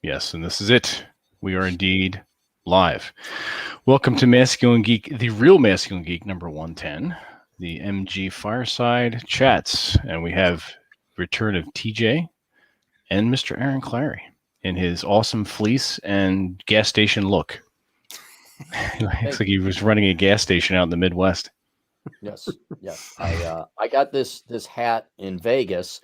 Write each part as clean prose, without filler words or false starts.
Yes, and this is it. We are indeed live. Welcome to Masculine Geek, the real Masculine Geek number 110, the MG Fireside Chats. And we have return of TJ and Mr. Aaron Clary in his awesome fleece and gas station look. Looks like he was running a gas station out in the Midwest. Yes. I got this hat in Vegas,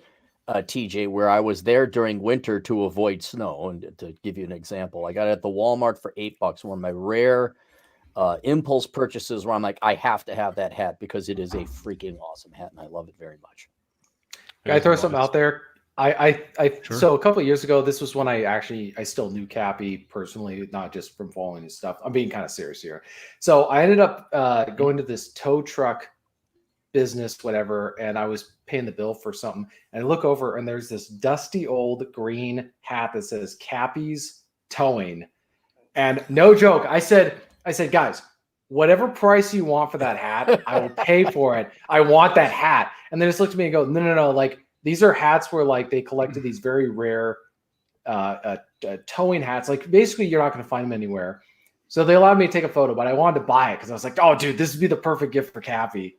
TJ, where I was there during winter to avoid snow. And to give you an example, I got it at the Walmart for $8. One of my rare impulse purchases where I'm like, I have to have that hat because it is a freaking awesome hat, and I love it very much. Can I throw something out there? Sure. So a couple of years ago, this was when I still knew Cappy personally, not just from following his stuff. I'm being kind of serious here. So I ended up going to this tow truck business, whatever, and I was paying the bill for something. And I look over and there's this dusty old green hat that says Cappy's Towing. And no joke, I said, guys, whatever price you want for that hat, I will pay for it. I want that hat. And they just looked at me and go, no. Like, these are hats where like they collected these very rare towing hats. Like basically you're not going to find them anywhere. So they allowed me to take a photo, but I wanted to buy it because I was like, oh dude, this would be the perfect gift for Cappy.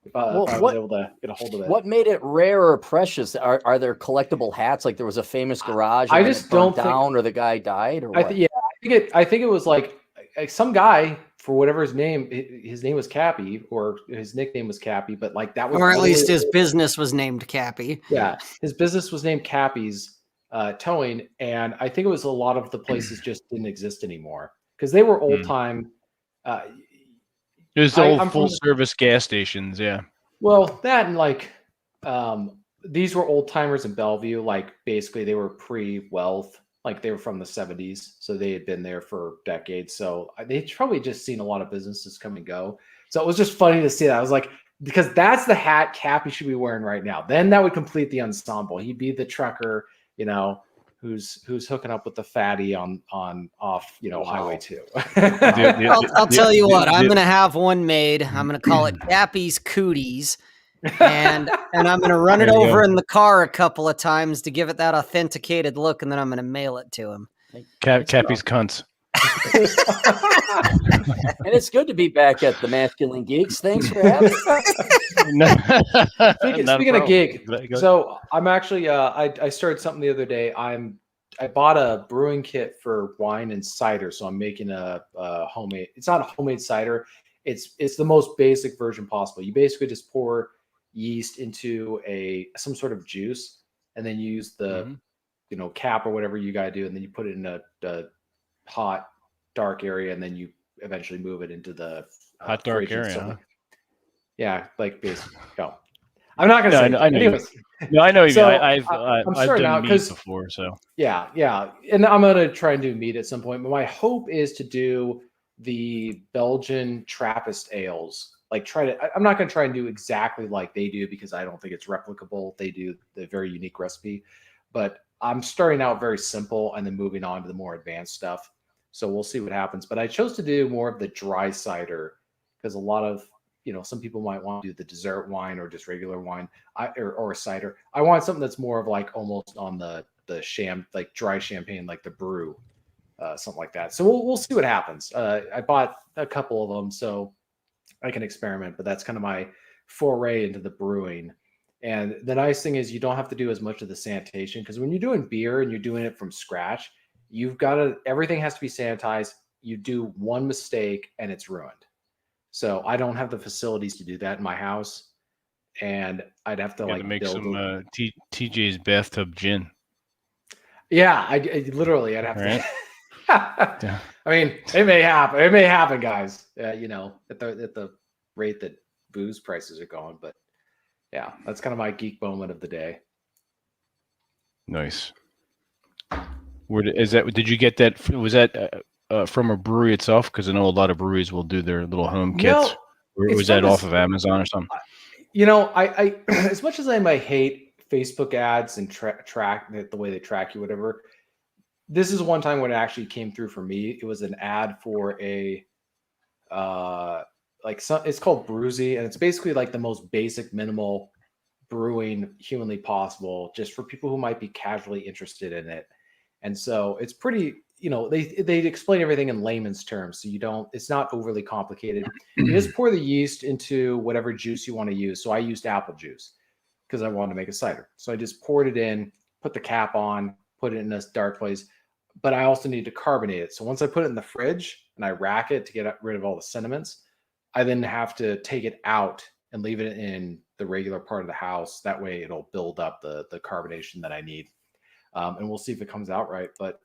If I was able to get a hold of it. What made it rare or precious? Are there collectible hats? Like there was a famous garage. I just don't down, or the guy died, or I what? I think it was like some guy, for whatever his name was Cappy, or his nickname was Cappy, but like that was, or at least his business was named Cappy. Yeah, his business was named Cappy's Towing, and I think it was a lot of the places just didn't exist anymore because they were old time. It was the old full service gas stations, yeah. Well, that and like these were old timers in Bellevue. Like basically, they were pre-wealth. Like they were from the 70s, so they had been there for decades. So they'd probably just seen a lot of businesses come and go. So it was just funny to see that. I was like, because that's the hat Cappy should be wearing right now. Then that would complete the ensemble. He'd be the trucker, who's hooking up with the fatty on off, Highway 2. I'll tell you what, I'm gonna have one made. I'm gonna call it Cappy's Cooties. And I'm going to run it over in the car a couple of times to give it that authenticated look, and then I'm going to mail it to him. Cappy's cunts. And it's good to be back at the Masculine Geeks. Thanks for having me. Speaking of Geek, so I'm actually I started something the other day. I bought a brewing kit for wine and cider, so I'm making a homemade. It's not a homemade cider. It's the most basic version possible. You basically just pour yeast into some sort of juice, and then you use the cap or whatever you gotta do, and then you put it in a hot dark area, and then you eventually move it into the hot dark area. Huh? Yeah, like basically. No, I'm not gonna say. I know. Anyways. No, I know you. So, I've starting done out meat before, so yeah, and I'm gonna try and do meat at some point. But my hope is to do the Belgian Trappist ales. Like I'm not going to try and do exactly like they do because I don't think it's replicable. They do the very unique recipe, but I'm starting out very simple and then moving on to the more advanced stuff. So we'll see what happens. But I chose to do more of the dry cider because a lot of, some people might want to do the dessert wine or just regular wine or a cider. I want something that's more of like almost on the like dry champagne, like the brew, something like that. So we'll see what happens. I bought a couple of them, so I can experiment, but that's kind of my foray into the brewing. And the nice thing is you don't have to do as much of the sanitation because when you're doing beer and you're doing it from scratch, everything has to be sanitized. You do one mistake and it's ruined. So I don't have the facilities to do that in my house, and I'd have to make some TJ's bathtub gin. Yeah, I'd have to. Yeah. I mean, it may happen. It may happen, guys. At the rate that booze prices are going. But yeah, that's kind of my geek moment of the day. Nice. Did you get that? Was that from a brewery itself? Because I know a lot of breweries will do their little home kits. Or was that off of Amazon or something? I as much as I might hate Facebook ads and track the way they track you, whatever. This is one time when it actually came through for me. It was an ad for it's called Brewsy, and it's basically like the most basic, minimal brewing humanly possible, just for people who might be casually interested in it. And so it's pretty, they explain everything in layman's terms. So it's not overly complicated. You just pour the yeast into whatever juice you want to use. So I used apple juice because I wanted to make a cider. So I just poured it in, put the cap on, put it in this dark place. But I also need to carbonate it. So once I put it in the fridge and I rack it to get rid of all the sediments, I then have to take it out and leave it in the regular part of the house. That way it'll build up the carbonation that I need. And we'll see if it comes out right. But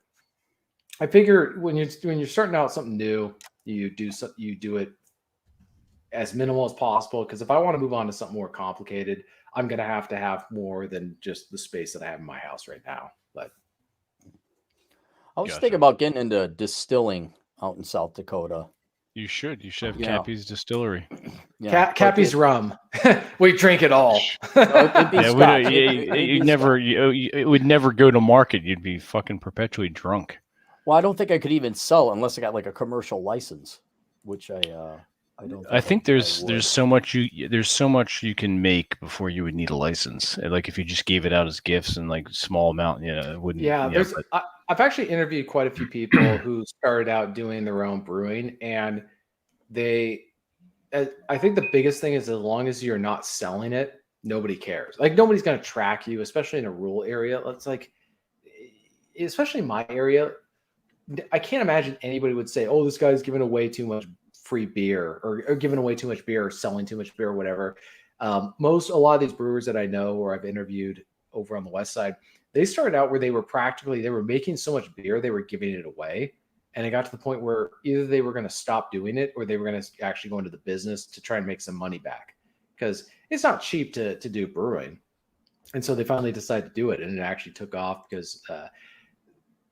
I figure when you're starting out something new, you do it as minimal as possible. Because if I want to move on to something more complicated, I'm going to have more than just the space that I have in my house right now. But I was thinking about getting into distilling out in South Dakota. You should have Cappy's Distillery. Yeah, Cappy's rum. We drink it all. It would never go to market. You'd be fucking perpetually drunk. Well, I don't think I could even sell unless I got like a commercial license, which I don't. I think there's so much you can make before you would need a license. Like if you just gave it out as gifts in like small amount, it wouldn't. Yeah, I've actually interviewed quite a few people who started out doing their own brewing, and I think the biggest thing is as long as you're not selling it, nobody cares. Like nobody's going to track you, especially in a rural area. It's like, especially in my area, I can't imagine anybody would say, "Oh, this guy's giving away too much free beer or giving away too much beer or selling too much beer or whatever." A lot of these brewers that I know or I've interviewed over on the West Side, they started out where they were making so much beer, they were giving it away. And it got to the point where either they were going to stop doing it or they were going to actually go into the business to try and make some money back, because it's not cheap to do brewing. And so they finally decided to do it, and it actually took off because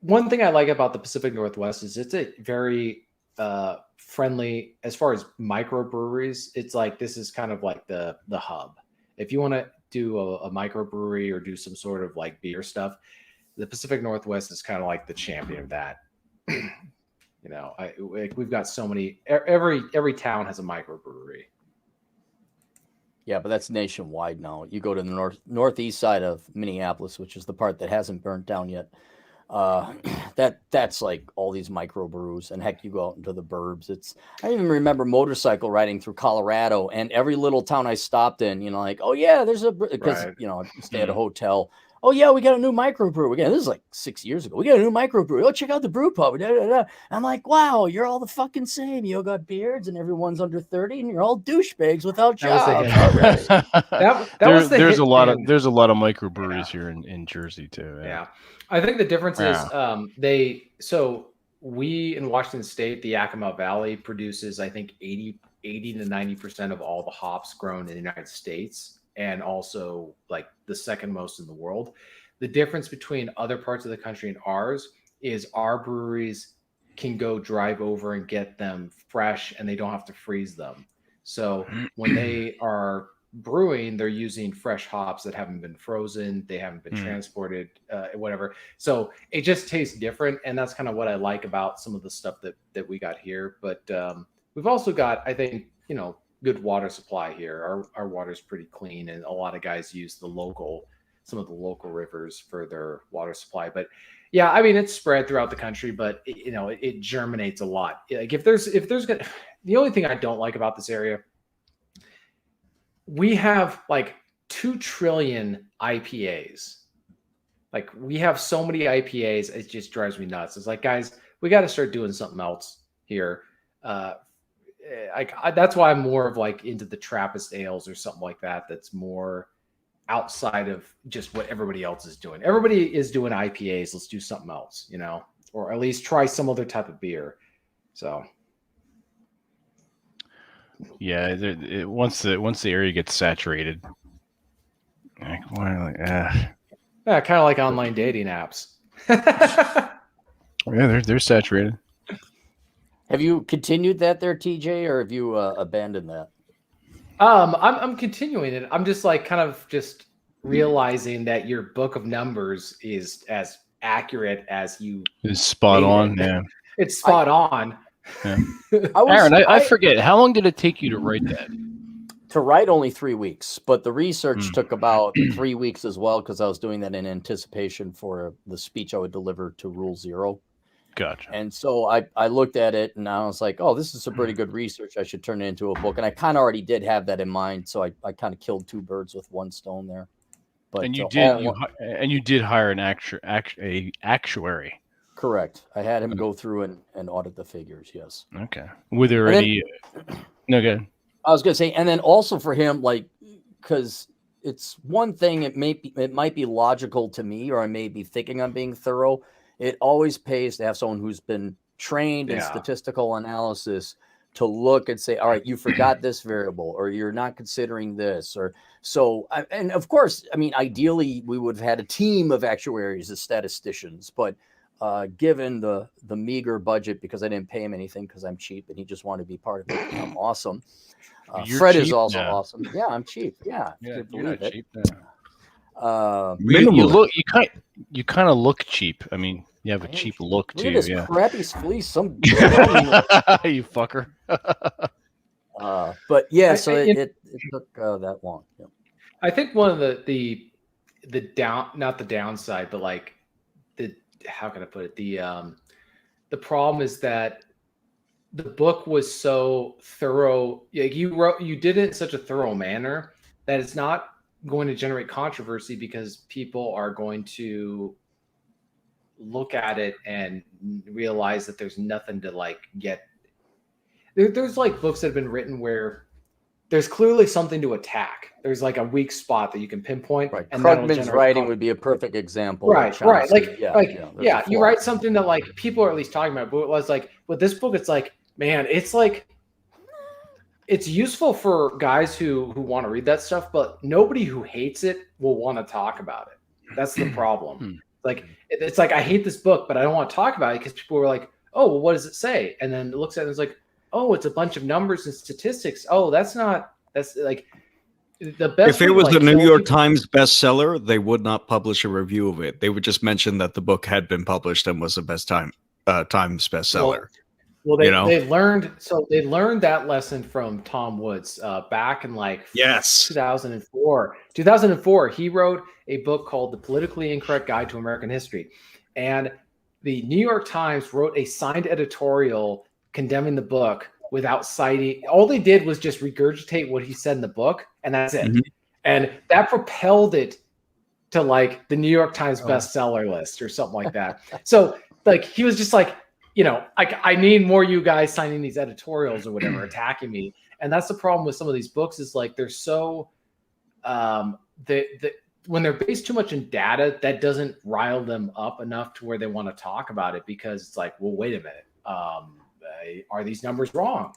one thing I like about the Pacific Northwest is it's a very friendly as far as microbreweries. It's like this is kind of like the hub. If you want to do a microbrewery or do some sort of like beer stuff, the Pacific Northwest is kind of like the champion of that. We've got so many. Every town has a microbrewery. Yeah, but that's nationwide now. You go to the northeast side of Minneapolis, which is the part that hasn't burnt down yet. That's like all these microbrews, and heck, you go out into the burbs. I even remember motorcycle riding through Colorado, and every little town I stopped in, like, oh yeah, there's because I stay at a hotel. Oh yeah, we got a new microbrew again. This is like 6 years ago. We got a new microbrew. Oh, check out the brew pub. Da, da, da. I'm like, wow, you're all the fucking same. You all got beards, and everyone's under 30, and you're all douchebags without jobs. There's a lot of microbreweries here in Jersey too. Yeah. I think the difference is we in Washington State, the Yakima Valley produces, I think 80 to 90% of all the hops grown in the United States, and also like the second most in the world. The difference between other parts of the country and ours is our breweries can go drive over and get them fresh, and they don't have to freeze them. So when they are brewing, they're using fresh hops that haven't been frozen, they haven't been transported, whatever. So it just tastes different, and that's kind of what I like about some of the stuff that we got here. But we've also got, I think, good water supply here. Our water's pretty clean, and a lot of guys use some of the local rivers for their water supply. But yeah, I mean, it's spread throughout the country, but it germinates a lot. Like the only thing I don't like about this area, we have like 2 trillion IPAs. Like we have so many IPAs, it just drives me nuts. It's like, guys, we got to start doing something else here. That's why I'm more of like into the Trappist ales or something like that. That's more outside of just what everybody else is doing. Everybody is doing IPAs. Let's do something else, or at least try some other type of beer. So. Yeah, once the area gets saturated, kind of like online dating apps. Yeah, they're saturated. Have you continued that there, TJ, or have you abandoned that? I'm continuing it. I'm just like kind of just realizing that your book of numbers is as accurate as you. It's spot on. Yeah, it's spot on. Yeah. Aaron, I forget. How long did it take you to write that? To write only 3 weeks, but the research Mm. took about 3 weeks as well because I was doing that in anticipation for the speech I would deliver to Rule Zero. Gotcha. And so I looked at it and I was like, oh, this is some pretty good research. I should turn it into a book. And I kind of already did have that in mind. So I kind of killed two birds with one stone there. But And you all- did hire an actuary. correct. I had him go through and audit the figures. Yes. Okay. Were there And any? No, good. I was going to say, and then also for him, like, because it's one thing, it might be logical to me, or I may be thinking I'm being thorough. It always pays to have someone who's been trained in statistical analysis to look and say, all right, you forgot this variable, or you're not considering this, or so. And of course, I mean, ideally, we would have had a team of actuaries as statisticians, but given the meager budget, because I didn't pay him anything because I'm cheap and he just wanted to be part of it, I'm awesome. Fred is also awesome. Yeah, I'm cheap. Yeah, Yeah, you're not cheap. You kind of look cheap. I mean, you have a cheap look look too. at this Yeah. crappy fleece. Some You fucker. but yeah, so it took that long. Yeah. I think one of the not the downside, but like how can I put it? The problem is that the book was so thorough. Like you did it in such a thorough manner that it's not going to generate controversy because people are going to look at it and realize that there's nothing to like get. There's like books that have been written where there's clearly something to attack. There's like a weak spot that you can pinpoint. Right. And Krugman's writing would be a perfect example. Right. Like, yeah, you write something that like people are at least talking about. But it was like with this book, it's like, man, it's like it's useful for guys who want to read that stuff, but nobody who hates it will want to talk about it. That's the problem. Like it's like I hate this book, but I don't want to talk about it because people were like, oh, well, what does it say? And then it looks at it and it's like, oh, it's a bunch of numbers and statistics. Oh, that's like the best. If it was the New York Times bestseller, they would not publish a review of it. They would just mention that the book had been published and was the Times bestseller. Well, they learned that lesson from Tom Woods back in like 2004. 2004, he wrote a book called The Politically Incorrect Guide to American History, and the New York Times wrote a signed editorial condemning the book without citing. All they did was just regurgitate what he said in the book, and that's it. And that propelled it to like the New York Times bestseller list or something like that. So like he was just like, you know, I need more you guys signing these editorials or whatever, attacking me. And that's the problem with some of these books is like they're so when they're based too much in data, that doesn't rile them up enough to where they want to talk about it because it's like, well, wait a minute. Are these numbers wrong?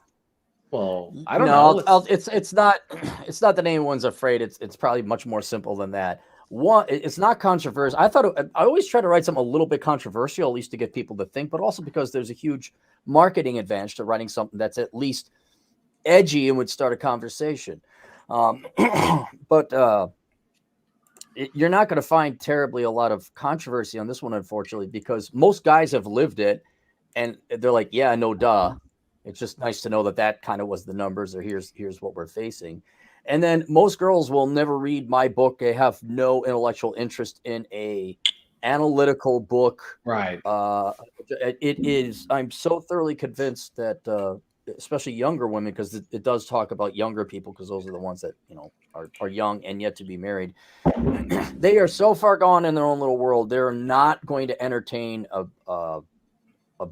Well, I don't know. It's not that anyone's afraid. It's probably much more simple than that. One, it's not controversial. I always try to write something a little bit controversial, at least to get people to think, but also because there's a huge marketing advantage to writing something that's at least edgy and would start a conversation. But you're not going to find terribly a lot of controversy on this one, unfortunately, because most guys have lived it. And they're like, yeah, no, duh. It's just nice to know that kind of was the numbers, or here's what we're facing. And then most girls will never read my book. They have no intellectual interest in a analytical book. Right. It is. I'm so thoroughly convinced that, especially younger women, because it does talk about younger people, because those are the ones that are young and yet to be married. They are so far gone in their own little world. They're not going to entertain a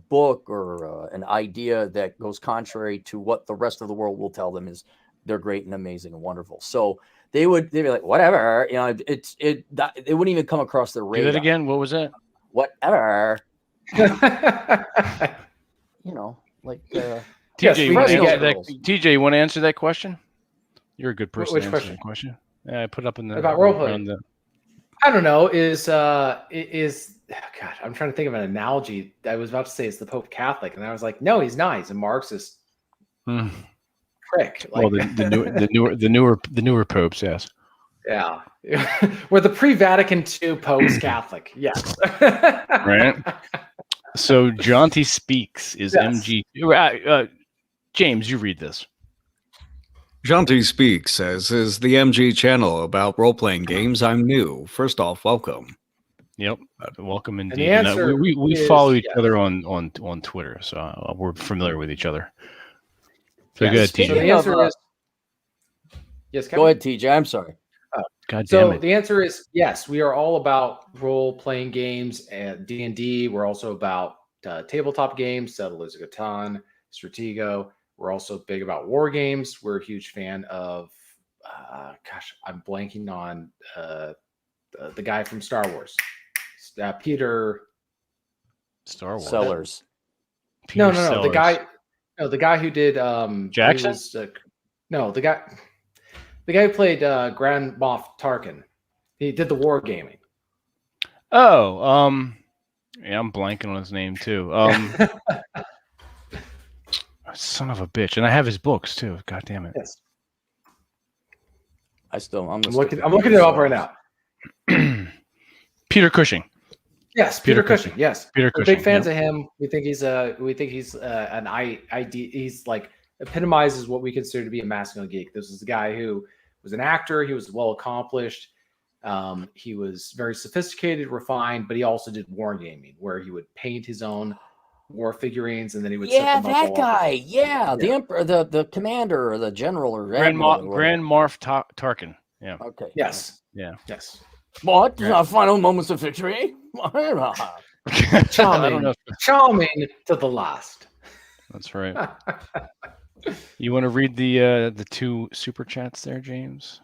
book or an idea that goes contrary to what the rest of the world will tell them is they're great and amazing and wonderful. So they'd be like, whatever, it wouldn't even come across their radar. Do that again. What was that? Whatever. Like TJ, you want to answer that question? You're a good person to answer that question. I put up in the about role playing. I don't know. God, I'm trying to think of an analogy. I was about to say it's the Pope Catholic, and I was like, no, he's not. He's a Marxist prick. Like, well, the newer popes, yes. Yeah, we're the pre-Vatican II popes Catholic. Yes. Right. So Jaunty Speaks is MG. James, you read this. Shanti Speaks says, is the MG channel about role-playing games? I'm new. First off, welcome. Yep. Welcome And indeed. the answer we is follow each yes. other on Twitter, so we're familiar with each other. So Yes. good, Speaking So the TJ. answer of, is yes. Go Kevin? ahead, TJ. I'm sorry. God damn So it. the answer is yes. We are all about role-playing games and D&D. We're also about tabletop games, Settlers of Catan, Stratego. We're also big about war games. We're a huge fan of, I'm blanking on the guy from Star Wars, Peter. Star Wars. Sellers. Peter No, Sellers. the guy who did Jackson? He was, no, the guy who played Grand Moff Tarkin. He did the war gaming. Oh, yeah, I'm blanking on his name too. Son of a bitch, and I have his books too. God damn it. Yes. I'm looking it up right now. Peter Cushing. Yes, Peter Peter Cushing. Yes, Peter we're Cushing. big fans Yep. of him. We think he's an ID. He's like epitomizes what we consider to be a masculine geek. This is a guy who was an actor. He was well accomplished. He was very sophisticated, refined, but he also did war gaming, where he would paint his own war figurines and then he would set them up that all guy. over. Yeah, the emperor, the commander, or the general, or Grand admiral, or whatever. Moff Tarkin. Yeah. Okay. Yes. Yeah. Yes. What? Final moments of victory? I don't Charming. know. Charming to the last. That's right. You want to read the two super chats there, James?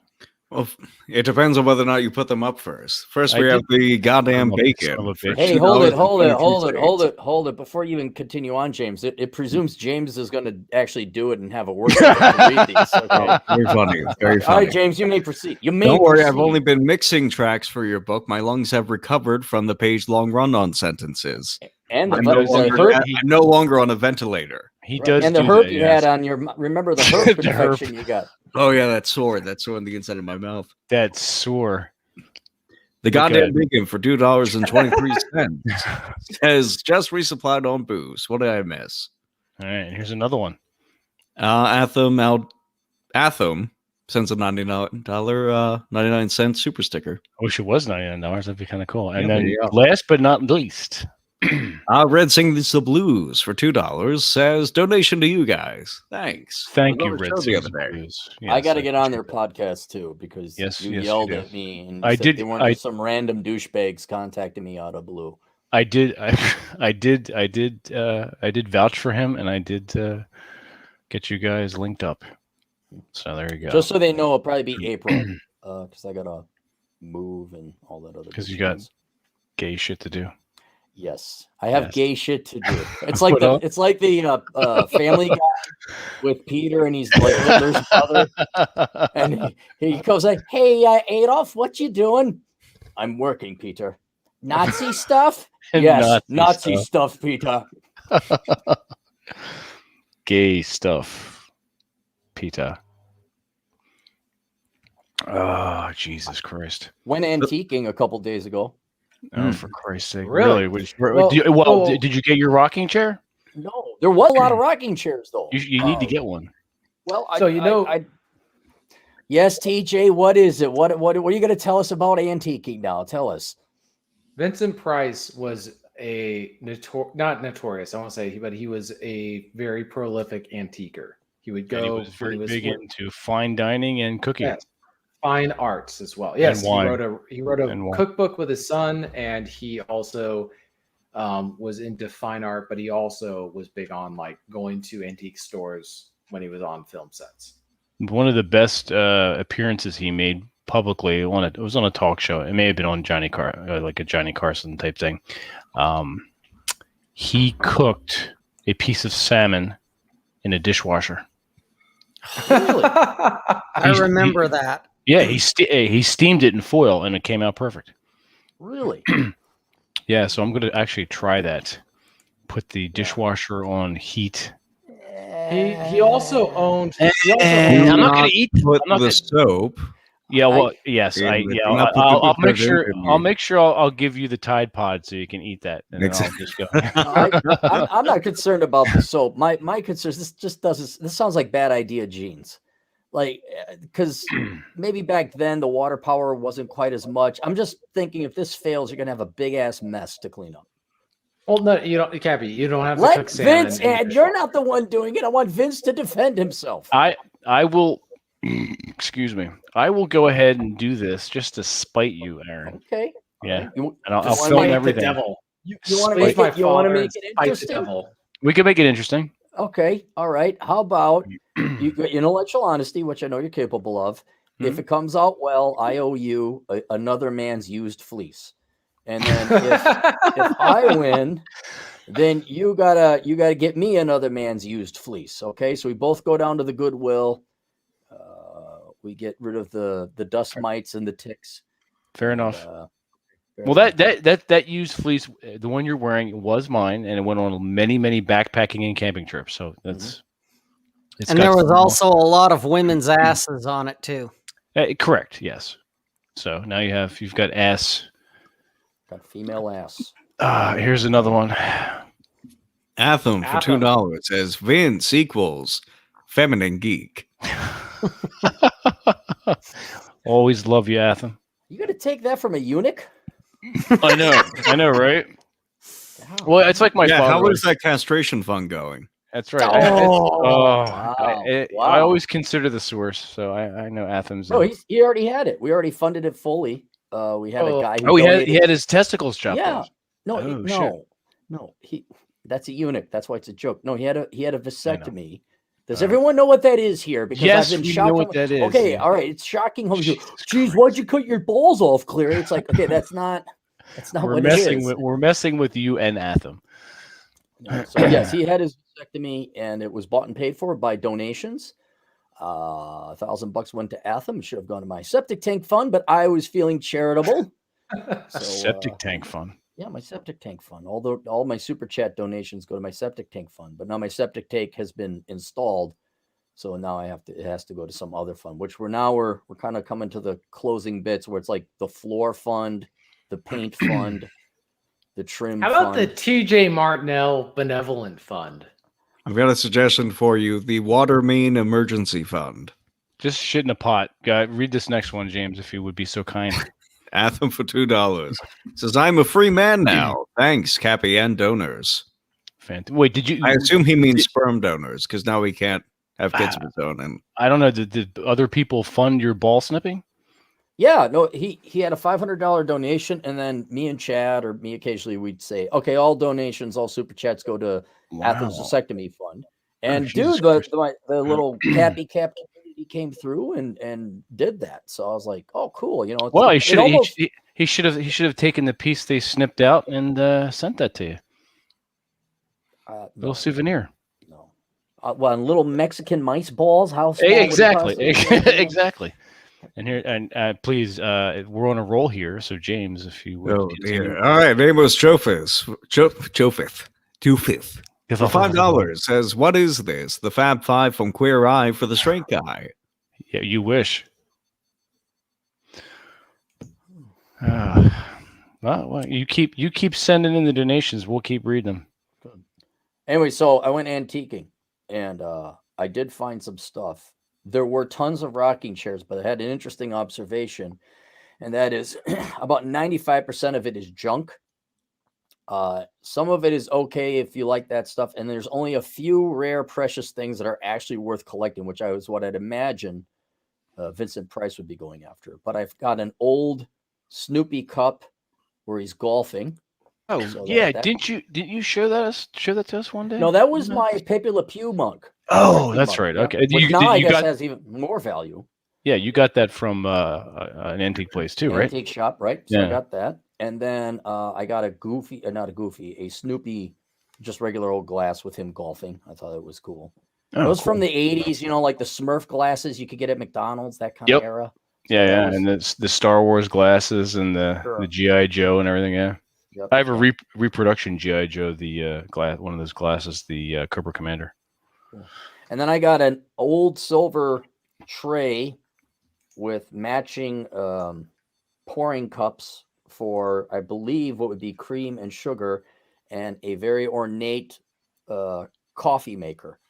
Well, it depends on whether or not you put them up first. First, I we have did. the goddamn Son of a bacon. bitch. Hey, $2 hold it. and 23 cents. Hold it. Before you even continue on, James, it presumes James is going to actually do it and have a workshop to read these. Okay. Very funny. Very All funny. right, James, you may proceed. Don't worry, I've only been mixing tracks for your book. My lungs have recovered from the page-long run-on sentences. And I'm the no longer on a ventilator. He does. And the do herp that, you yes. had on your. Remember the herp The herp. infection you got. Oh yeah, that sore on the inside of my mouth. That's sore. The Look goddamn at- bacon for $2.23 says just resupplied on booze. What did I miss? All right, here's another one. Atham sends a $99 super sticker. I wish it was $99. That'd be kind of cool. And Yeah, then there you go. last but not least, Red Sings the Blues for $2 says donation to you guys. Thanks. thank I you, love the Red show the Sings other day. Blues. I Yes, got to get on their appreciate podcast too because Yes, you yes, you yelled do. at me and I said did- they weren't just some random douchebags contacting me out of blue. I did vouch for him, and I did get you guys linked up. So there you go. Just so they know, it'll probably be April because I gotta move and all that other. 'Cause you good got- things. Gay shit to do. Yes, I have Yes. gay shit to do. It's like Well- it's like the Family Guy with Peter, and he's like Hitler's brother, and he goes like, "Hey, Adolf, what you doing?" "I'm working, Peter." "Nazi stuff?" "Yes, Nazi stuff, Peter." Gay stuff, Peter. Oh, Jesus Christ! Went antiquing a couple days ago. Oh, for Christ's sake! Really? Well, did you get your rocking chair? No, there was a lot of rocking chairs though. You need to get one. Well, So yes, TJ, what is it? What are you going to tell us about antiquing now? Tell us. Vincent Price was not notorious, I won't say, but he was a very prolific antiquer. He would go. And he was very when big into fine dining and cooking. Yes, fine arts as well. Yes, wine. he wrote a And wine. cookbook with his son, and he also was into fine art, but he also was big on like going to antique stores when he was on film sets. One of the best appearances he made publicly it was on a talk show. It may have been on like a Johnny Carson type thing. He cooked a piece of salmon in a dishwasher. Really? I remember that. Yeah, he steamed it in foil and it came out perfect. Really? Yeah, so I'm going to actually try that. Put the dishwasher on heat. He also owned. I'm not going to eat. Put I'm not the gonna- soap. Yeah, well, yes, Yeah, I but yeah, do not put the I'll make sure. detergent in I'll you. make sure I'll give you the Tide Pod so you can eat that, and then I'll just go. I'm not concerned about the soap. My concern is this sounds like bad idea jeans. Like, because maybe back then the water power wasn't quite as much. I'm just thinking if this fails, you're gonna have a big ass mess to clean up. Well, no, you don't. It can't be. You don't have to Let cook salmon. Vince, in the and you're dishwasher. not the one doing it. I want Vince to defend himself. I will. Excuse me. I will go ahead and do this just to spite you, Aaron. Okay. Yeah. Right. You, And I'll wanna film make Spite everything. the devil. you want to Spite make my it? You want to father make and it spite the interesting? devil. We can make it interesting. Okay. All right. How about you got intellectual honesty, which I know you're capable of. If it comes out well, I owe you another man's used fleece. And then if I win, then you gotta get me another man's used fleece. Okay, so we both go down to the Goodwill. We get rid of the dust mites and the ticks. Fair And, enough. fair Well, enough. that used fleece, the one you're wearing, was mine, and it went on many backpacking and camping trips. So that's. It's And got there was some- also a lot of women's asses on it too. correct. Yes. So now you've got ass. Got female ass. Here's another one. Atham for Atham. $2 says Vince equals feminine geek. Always love you, Atham. You got to take that from a eunuch? I know, right? Wow. Well, it's like my Yeah, father. how is that castration fund going? That's right. Wow. I Wow. always consider the source, so I know Athem's. No, he already had it. We already funded it fully. We had a guy who he donated. had his testicles chopped Yeah. off. No, Oh, no. That's a eunuch. That's why it's a joke. No, he had a vasectomy. Does Uh, everyone know what that is here? Because Yes, I've been we shocked. know what that is. Okay, yeah. all right. It's shocking. How Jesus geez, Christ. why'd you cut your balls off, Cleary? It's like, okay, that's not We're what messing it is. with you and Atham. No, so yes, he had his vasectomy, and it was bought and paid for by donations. $1,000 went to Atham. It should have gone to my septic tank fund, but I was feeling charitable. So, Septic tank fun. yeah, my septic tank fund. All my super chat donations go to my septic tank fund, but now my septic tank has been installed, so now it has to go to some other fund. Which we're kind of coming to the closing bits where it's like the floor fund, the paint fund, the trim. How about the fund. TJ Martinell Benevolent Fund? I've got a suggestion for you: the Water Main Emergency Fund. Just shit in a pot. Read this next one, James, if you would be so kind. Atham for $2 says, "I'm a free man now. Thanks, Cappy and donors." Wait, did you? I assume he means sperm donors because now he can't have kids of his own. And I don't know. Did other people fund your ball snipping? Yeah, no, he had a $500 donation, and then me and Chad, or me occasionally, we'd say, okay, all donations, all super chats go to Athens vasectomy fund. And Jesus dude, Christ. the little Cappy Cap community came through and did that. So I was like, oh, cool. You know, Well, it almost, he should have taken the piece they snipped out and sent that to you. Little souvenir. No. Well, and little Mexican mice balls. How small would it Exactly. possibly be? Exactly. And here, and please, we're on a roll here. So James, if you would. oh continue. dear! All right, name was Jofith. For $5 says, "What is this? The Fab Five from Queer Eye for the Straight Guy." Yeah, you wish. Well, you keep sending in the donations. We'll keep reading them. Anyway, so I went antiquing, and I did find some stuff. There were tons of rocking chairs, but I had an interesting observation, and that is about 95% of it is junk. Some of it is okay if you like that stuff, and there's only a few rare, precious things that are actually worth collecting, which was what I'd imagine Vincent Price would be going after. But I've got an old Snoopy cup where he's golfing. Oh So yeah, that- didn't you show that to us one day? No, that was my Pepe Le Pew mug. Oh, Turkey that's mug, right. yeah. Okay, Which you now I guess got has even more value. yeah, you got that from an antique place too, right? Antique shop, right? So Yeah. I got that. And then I got a Snoopy, just regular old glass with him golfing. I thought it was cool. Oh, It was cool. from the 80s, like the Smurf glasses you could get at McDonald's, that kind Yep. of era. Yeah, that yeah, was- and the Star Wars glasses and the Sure. GI Joe and everything. Yeah, Yep, I have a yep. reproduction GI Joe, the one of those glasses, the Cobra Commander. And then I got an old silver tray with matching pouring cups for, I believe, what would be cream and sugar, and a very ornate coffee maker.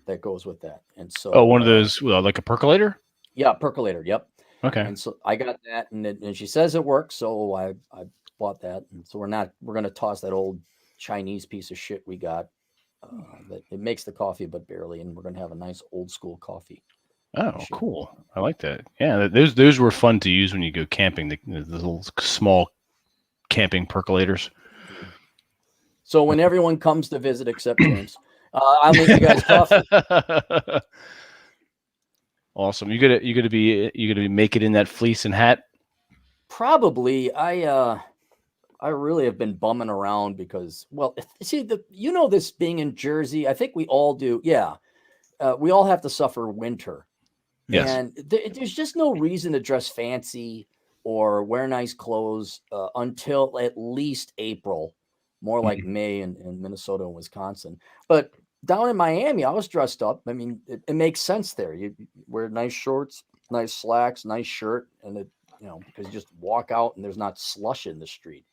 that goes with that. And so, Oh, one of those, like a percolator. Yeah, percolator. Yep. Okay. And so I got that, and she says it works, so I bought that. And so we're going to toss that old Chinese piece of shit we got. That it makes the coffee, but barely, and we're going to have a nice old school coffee. Oh, cool! I like that. Yeah, those were fun to use when you go camping. The little small camping percolators. So when everyone comes to visit, except James, I'll make you guys coffee. Awesome. You gonna be making in that fleece and hat? Probably. I really have been bumming around because, well, see, this being in Jersey, I think we all do. Yeah, we all have to suffer winter. Yes. And there's just no reason to dress fancy or wear nice clothes until at least April, more like May in Minnesota and Wisconsin. But down in Miami, I was dressed up. I mean, it makes sense there. You wear nice shorts, nice slacks, nice shirt, and because you just walk out and there's not slush in the street.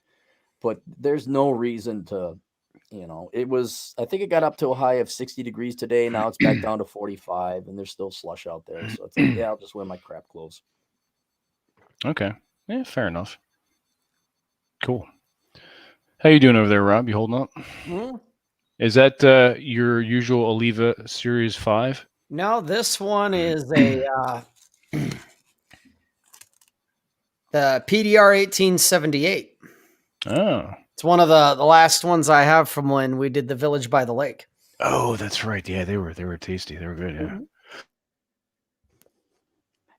But there's no reason to, I think it got up to a high of 60 degrees today. Now it's back down to 45 and there's still slush out there. So it's like, yeah, I'll just wear my crap clothes. Okay. Yeah, fair enough. Cool. How you doing over there, Rob? You holding up? Mm-hmm. Is that your usual Oliva Series 5? No, this one is a the PDR 1878. Oh. It's one of the last ones I have from when we did the Village by the Lake. Oh, that's right. Yeah, they were tasty. They were good. Yeah.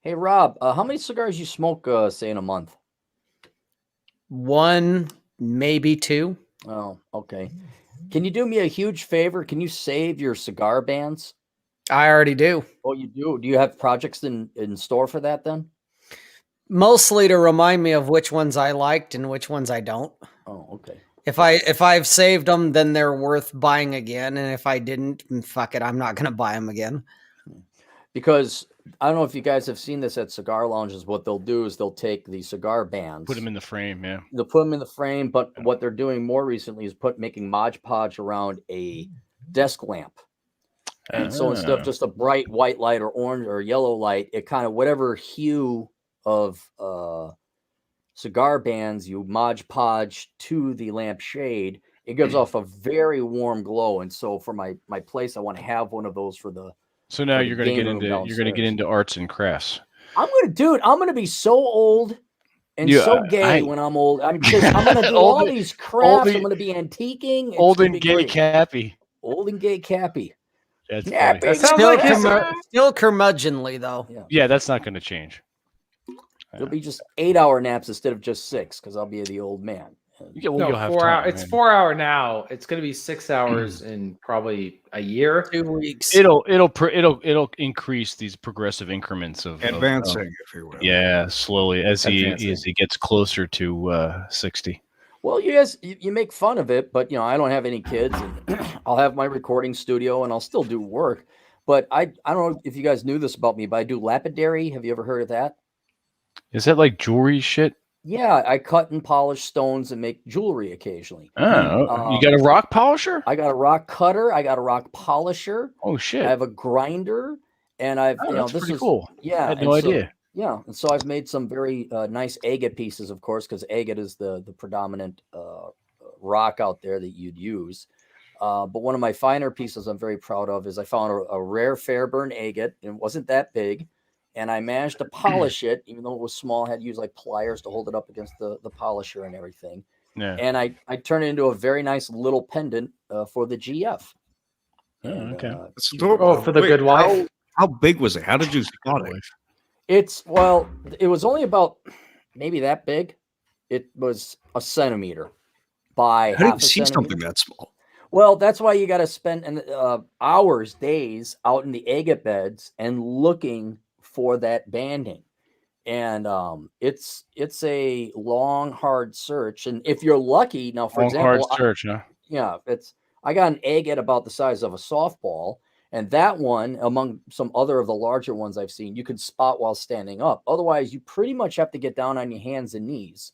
Hey, Rob, how many cigars you smoke, say, in a month? One, maybe two. Oh, okay. Can you do me a huge favor? Can you save your cigar bands? I already do. Oh, you do? Do you have projects in store for that then? Mostly to remind me of which ones I liked and which ones I don't. Oh, okay. If I've saved them, then they're worth buying again. And if I didn't, fuck it, I'm not going to buy them again. Because I don't know if you guys have seen this at cigar lounges. What they'll do is they'll take the cigar bands, Put them in the frame. Yeah. they'll put them in the frame. But what they're doing more recently is making Mod Podge around a desk lamp. And so instead of just a bright white light or orange or yellow light, it kind of whatever hue of cigar bands you Mod Podge to the lamp shade, it gives off a very warm glow. And so for my place, I want to have one of those for the. So now for the you're going to game get room into downstairs. arts and crafts. I'm gonna be so old and so gay when I'm old. I'm gonna do all these crafts. I'm gonna be antiquing. It's Old gonna and be gay great. Cappy. Old and gay Cappy. That's Yeah, funny. That sounds like his. Still curmudgeonly, though. Yeah, that's not going to change. It'll be just 8-hour naps instead of just 6 because I'll be the old man. You'll have 4 time, hours. It's man. 4 hour now. It's going to be 6 hours in probably a year. 2 weeks. It'll increase these progressive increments of Advancing, if you will. Yeah, slowly as he Advancing. gets closer to 60. Well, you guys, you make fun of it, but I don't have any kids, and I'll have my recording studio, and I'll still do work. But I don't know if you guys knew this about me, but I do lapidary. Have you ever heard of that? Is that like jewelry shit? Yeah, I cut and polish stones and make jewelry occasionally. Oh, you got a rock polisher? I got a rock cutter. I got a rock polisher. Oh shit! I have a grinder, and I've that's this pretty is cool. Yeah, I had no idea. Yeah, and so I've made some very nice agate pieces, of course, because agate is the predominant rock out there that you'd use. But one of my finer pieces I'm very proud of is I found a rare Fairburn agate, and it wasn't that big, and I managed to polish it, even though it was small. I had to use like pliers to hold it up against the polisher and everything. Yeah. And I turned it into a very nice little pendant for the GF. Oh, okay. That's adorable. Oh, for the good wife. How big was it? How did you spot it? It was only about maybe that big. It was a centimeter by How do half you a see centimeter. something that small? Well, that's why you got to spend hours, days out in the agate beds and looking for that banding. And it's a long, hard search. And if you're lucky, now for example, hard search, huh? Yeah, I got an agate about the size of a softball, and that one, among some other of the larger ones I've seen, you can spot while standing up. Otherwise, you pretty much have to get down on your hands and knees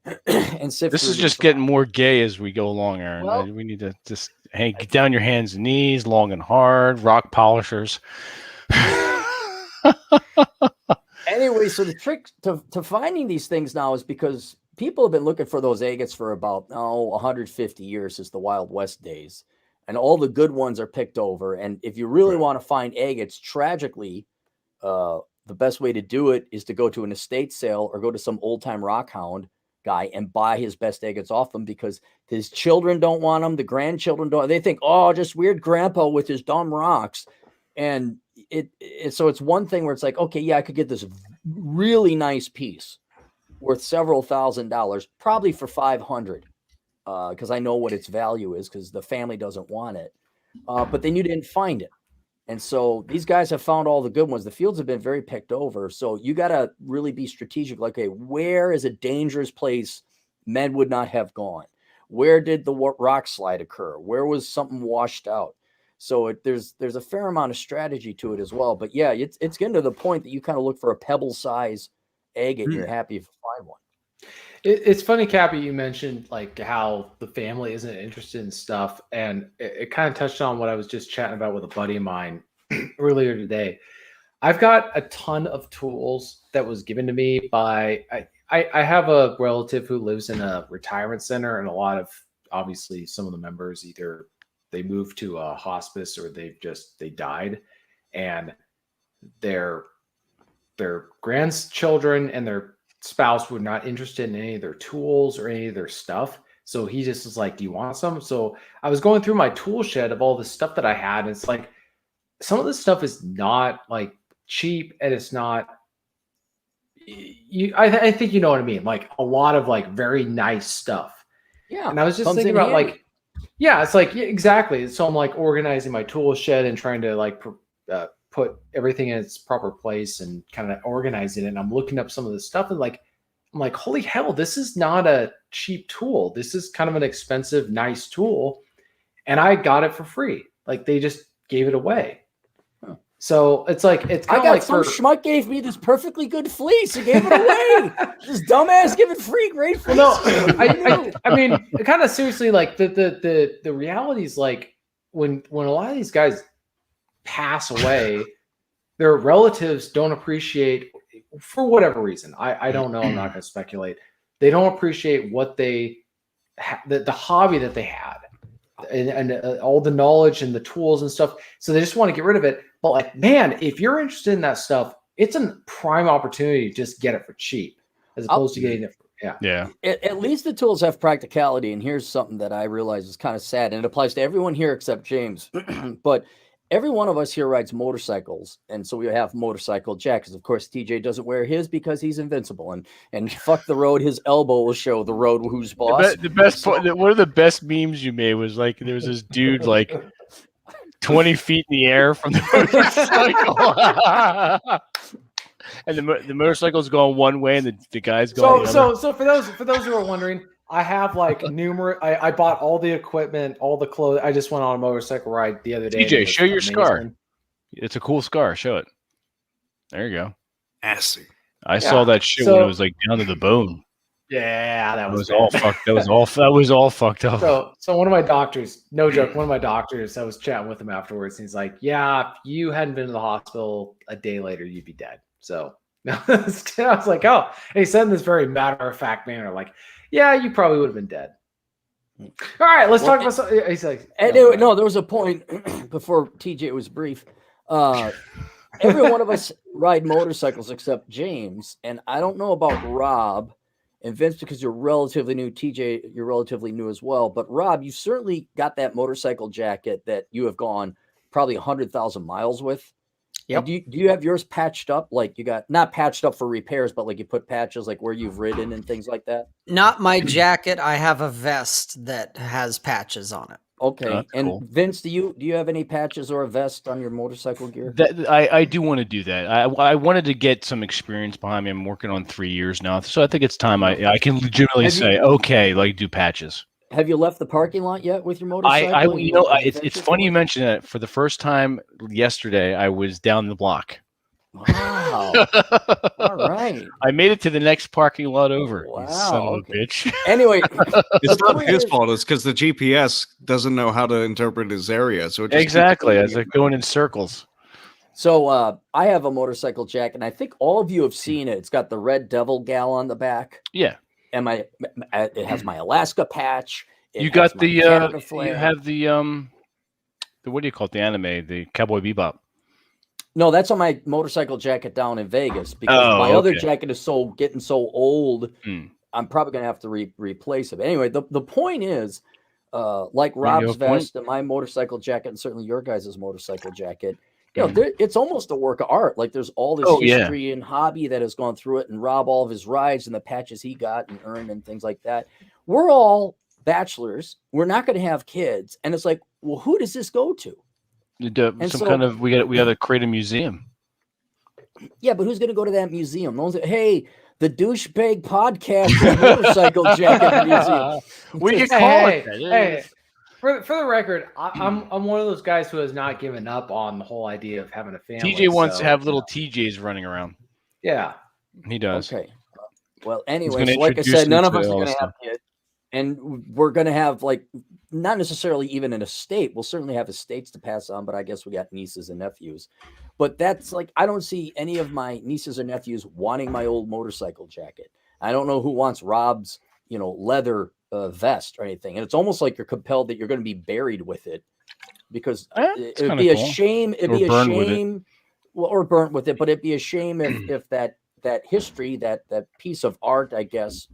and sift. This through is these. just getting more gay as we go along, Aaron. Well, we need to just Hey, get down your hands and knees, long and hard, rock polishers. Anyway, so the trick to finding these things now is because people have been looking for those agates for about 150 years since the Wild West days, and all the good ones are picked over. And if you really want to find agates, tragically, the best way to do it is to go to an estate sale or go to some old time rock hound guy and buy his best agates off them, because his children don't want them, the grandchildren don't. They think, oh, just weird grandpa with his dumb rocks. And so it's one thing where it's like, okay, yeah, I could get this really nice piece worth several $1,000s, probably for 500, because I know what its value is, because the family doesn't want it. But then you didn't find it. And so these guys have found all the good ones. The fields have been very picked over. So you got to really be strategic. Like, okay, where is a dangerous place men would not have gone? Where did the rock slide occur? Where was something washed out? So there's a fair amount of strategy to it as well. But yeah, it's getting to the point that you kind of look for a pebble size agate and you're happy if you find one. It's funny, Cappy, you mentioned like how the family isn't interested in stuff. And it kind of touched on what I was just chatting about with a buddy of mine earlier today. I've got a ton of tools that was given to me by, I have a relative who lives in a retirement center, and a lot of, obviously, some of the members either they moved to a hospice or they died, and their grandchildren and their spouse were not interested in any of their tools or any of their stuff. So he just was like, do you want some? So I was going through my tool shed of all the stuff that I had, and it's like, some of this stuff is not like cheap, and it's not, I think you know what I mean? Like a lot of like very nice stuff. Yeah. And I was just thinking about like, yeah, it's like, yeah, exactly. So I'm like organizing my tool shed and trying to like put everything in its proper place and kind of organizing it. And I'm looking up some of the stuff, and like, I'm like, holy hell, this is not a cheap tool. This is kind of an expensive, nice tool. And I got it for free. Like they just gave it away. Huh. So it's like, it's kind of like some schmuck gave me this perfectly good fleece. He gave it away. This dumbass giving free great fleece. Well, no, I mean, kind of seriously, like the reality is like when a lot of these guys pass away, their relatives don't appreciate, for whatever reason. I don't know. I'm not going to speculate. They don't appreciate what the hobby that they had, and all the knowledge and the tools and stuff. So they just want to get rid of it. But like, man, if you're interested in that stuff, it's a prime opportunity to just get it for cheap, as opposed to getting it for, yeah. At least the tools have practicality. And here's something that I realize is kind of sad, and it applies to everyone here except James. But every one of us here rides motorcycles, and so we have motorcycle jackets. Of course, TJ doesn't wear his because he's invincible, and fuck the road. His elbow will show the road who's boss. The best part, one of the best memes you made was like there was this dude like 20 feet in the air from the motorcycle. And the motorcycle's going one way, and the guy's going the other. So for those who are wondering, I have like numerous. I bought all the equipment, all the clothes. I just went on a motorcycle ride the other day. TJ, show your scar. It's a cool scar. Show it. There you go. Assy. I saw that shit when it was like down to the bone. Yeah, that was all fucked. That was all fucked up. So one of my doctors, no joke, one of my doctors, I was chatting with him afterwards, and he's like, "Yeah, if you hadn't been to the hospital a day later, you'd be dead." So I was like, "Oh," and he said in this very matter-of-fact manner, like, "Yeah, you probably would have been dead." All right, let's talk about something. He's like, no, there was a point before TJ. It was brief. Every one of us ride motorcycles except James, and I don't know about Rob and Vince because you're relatively new. TJ, you're relatively new as well. But Rob, you certainly got that motorcycle jacket that you have gone probably 100,000 miles with. Yep. Do you have yours patched up? Like you got not patched up for repairs, but like you put patches like where you've ridden and things like that? Not my jacket. I have a vest that has patches on it. Okay. And cool. Vince, do you have any patches or a vest on your motorcycle gear? I do want to do that. I wanted to get some experience behind me. I'm working on 3 years now, so I think it's time I can legitimately say, okay, like do patches. Have you left the parking lot yet with your motorcycle? It's funny you mention that. For the first time yesterday, I was down the block. Wow. All right. I made it to the next parking lot over. Wow, You son of okay. a bitch. Anyway, It's the not point his is- fault. It's because the GPS doesn't know how to interpret his area. So it just keeps Exactly. moving As they're going in circles. So I have a motorcycle jacket, and I think all of you have seen it. It's got the Red Devil gal on the back, Yeah. and it has my Alaska patch. It You has got my the Canada you flag. have the what do you call it? The anime, the Cowboy Bebop. No, that's on my motorcycle jacket down in Vegas because my other okay. jacket is getting so old. Hmm. I'm probably gonna have to replace it. But anyway, the point is, like You have Rob's a point. vest and my motorcycle jacket, and certainly your guys' motorcycle jacket, Mhm. it's almost a work of art. Like there's all this Oh, yeah. history and hobby that has gone through it, and Rob, all of his rides and the patches he got and earned and things like that. We're all bachelors. We're not going to have kids, and it's like, well, who does this go to? And Some so- kind of we got to create a museum. Yeah, but who's going to go to that museum? No one's. Hey, the douchebag podcast motorcycle jacket museum. We could Hey, call hey, it that. hey, for the record, I'm one of those guys who has not given up on the whole idea of having a family. TJ wants so, to have little TJs running around. Yeah. He does. Okay. Well, He's anyway, gonna so like I introduce said, me none of to us are all going this to have stuff. kids, and we're going to have like not necessarily even an estate. We'll certainly have estates to pass on, but I guess we got nieces and nephews. But that's like I don't see any of my nieces or nephews wanting my old motorcycle jacket. I don't know who wants Rob's, leather vest or anything, and it's almost like you're compelled that you're going to be buried with it because It's it'd kinda be a cool. shame. It'd Or be a burned with it. shame, well, or burnt with it. But it'd be a shame if that history, that piece of art, I guess,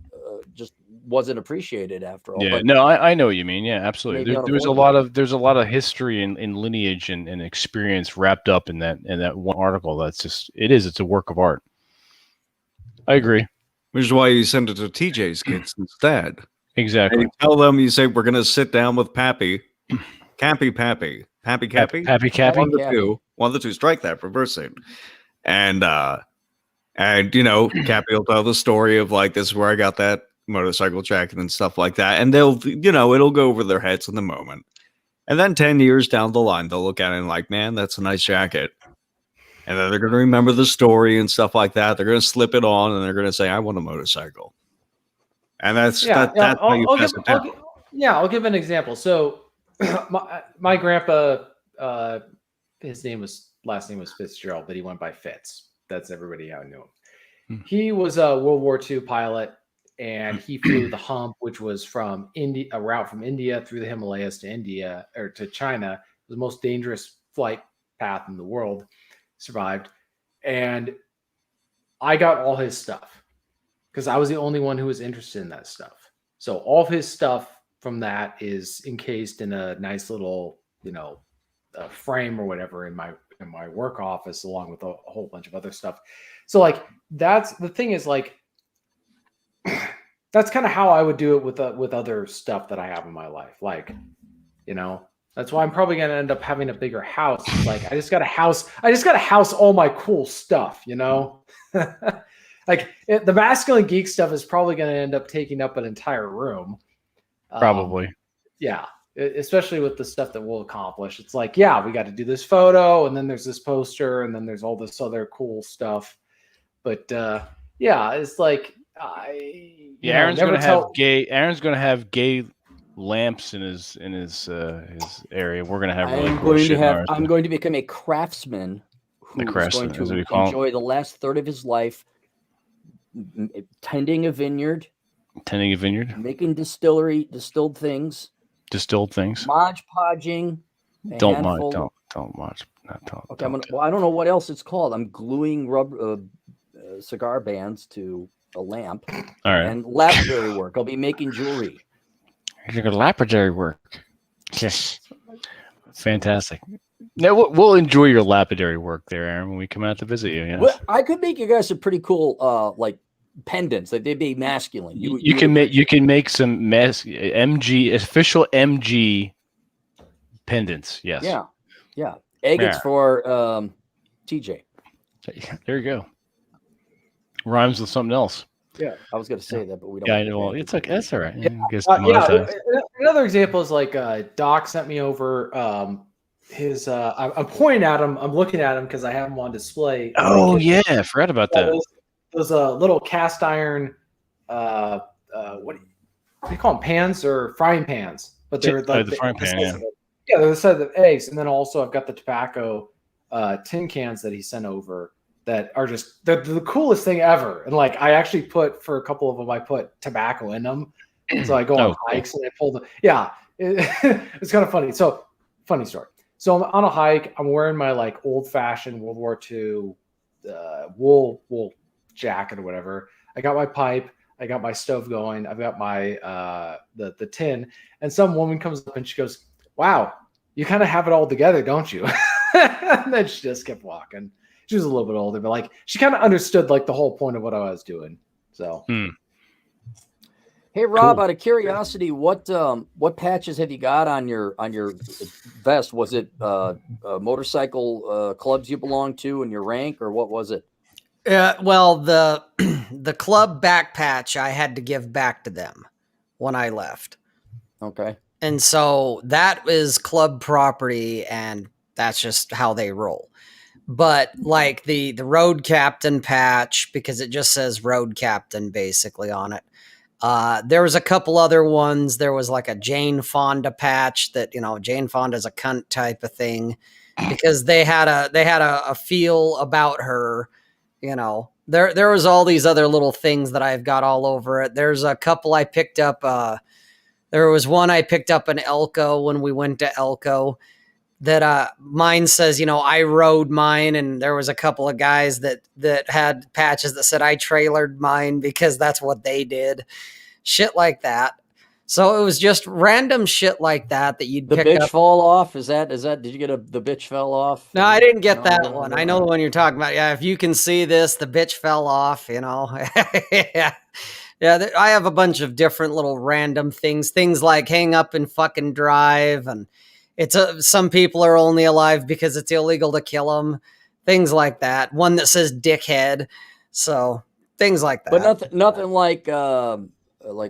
just wasn't appreciated after all. Yeah, But no, I know what you mean. Yeah, absolutely. Maybe There's a lot of history and lineage and experience wrapped up in that one article. It's a work of art. I agree. Which is why you send it to TJ's kids instead. And Exactly. you tell them, you say, we're going to sit down with Pappy. Pappy. Happy Cappy. Cappy. One of the Cappy. two. One of the two. Strike that. Reverse it. And Cappy will tell the story of like, this is where I got that motorcycle jacket and stuff like that. And they'll, it'll go over their heads in the moment. And then 10 years down the line, they'll look at it and like, man, that's a nice jacket. And then they're going to remember the story and stuff like that. They're going to slip it on and they're going to say, I want a motorcycle. And that's how you pass it down. I'll give an example. So my grandpa, his last name was Fitzgerald, but he went by Fitz. That's everybody how I knew him. He was a World War II pilot, and he flew the Hump, which was from India, a route from India through the Himalayas to India or to China. It was the most dangerous flight path in the world. Survived, and I got all his stuff because I was the only one who was interested in that stuff. So all of his stuff from that is encased in a nice little, frame or whatever in my work office, along with a whole bunch of other stuff. So like that's the thing is like that's kind of how I would do it with other stuff that I have in my life, like That's why I'm probably going to end up having a bigger house. It's like I just got to house all my cool stuff, Like the masculine geek stuff is probably going to end up taking up an entire room. Probably. Yeah, especially with the stuff that we'll accomplish. It's like, yeah, we got to do this photo, and then there's this poster, and then there's all this other cool stuff. But yeah, it's like Aaron's going to have gay lamps in his area. We're gonna have really cool shit. I'm going to become a craftsman who is going to enjoy the last third of his life tending a vineyard, making distilled things, Mod Podging. Don't Mod. Okay, I don't know what else it's called. I'm gluing rubber cigar bands to a lamp. All right. And lapidary work. I'll be making jewelry. You're going to lapidary work. Yes. Fantastic. Now we'll enjoy your lapidary work there, Aaron, when we come out to visit you. Yes. Well, I could make you guys some pretty cool like pendants. Like they'd be masculine. You can make some official MG pendants. Yes. Yeah. Agates for TJ. There you go. Rhymes with something else. Yeah, I was going to say that, but we don't. Yeah, I know. Well, it's okay. That's all right. Yeah. Another example is like Doc sent me over I'm pointing at him. I'm looking at him because I have him on display. Oh yeah, I forgot about that. Those little cast iron, what do you call them? Pans or frying pans? But they're like the frying pan. Yeah, they're the size of eggs. And then also I've got the tobacco tin cans that he sent over that are just the coolest thing ever. And like I actually put for a couple of them, I put tobacco in them. So I go on hikes and I pull them. Yeah, it's kind of funny. So funny story. So I'm on a hike. I'm wearing my like old fashioned World War II wool jacket or whatever. I got my pipe. I got my stove going. I've got my the tin. And some woman comes up and she goes, "Wow, you kind of have it all together, don't you?" And then she just kept walking. She was a little bit older, but like she kind of understood like the whole point of what I was doing. So. Hey Rob, Cool. out of curiosity, what patches have you got on your vest? Was it motorcycle clubs you belong to in your rank, or what was it? Well, the club back patch I had to give back to them when I left. Okay. And so that is club property, and that's just how they roll. But like the road captain patch, because it just says road captain basically on it. There was a couple other ones. There was like a Jane Fonda patch that, Jane Fonda's a cunt type of thing, because they had a feel about her, There was all these other little things that I've got all over it. There's a couple I picked up. There was one I picked up in Elko when we went to Elko that mine says, I rode mine, and there was a couple of guys that had patches that said I trailered mine because that's what they did. Shit like that. So it was just random shit like that you'd the pick bitch up. fall off. Is that did you get the bitch fell off? No, I didn't get that one. I know the one you're talking about. Yeah, if you can see this, the bitch fell off, Yeah. Yeah, I have a bunch of different little random things like hang up and fucking drive, and it's some people are only alive because it's illegal to kill them. Things like that. One that says dickhead. So things like that. But nothing like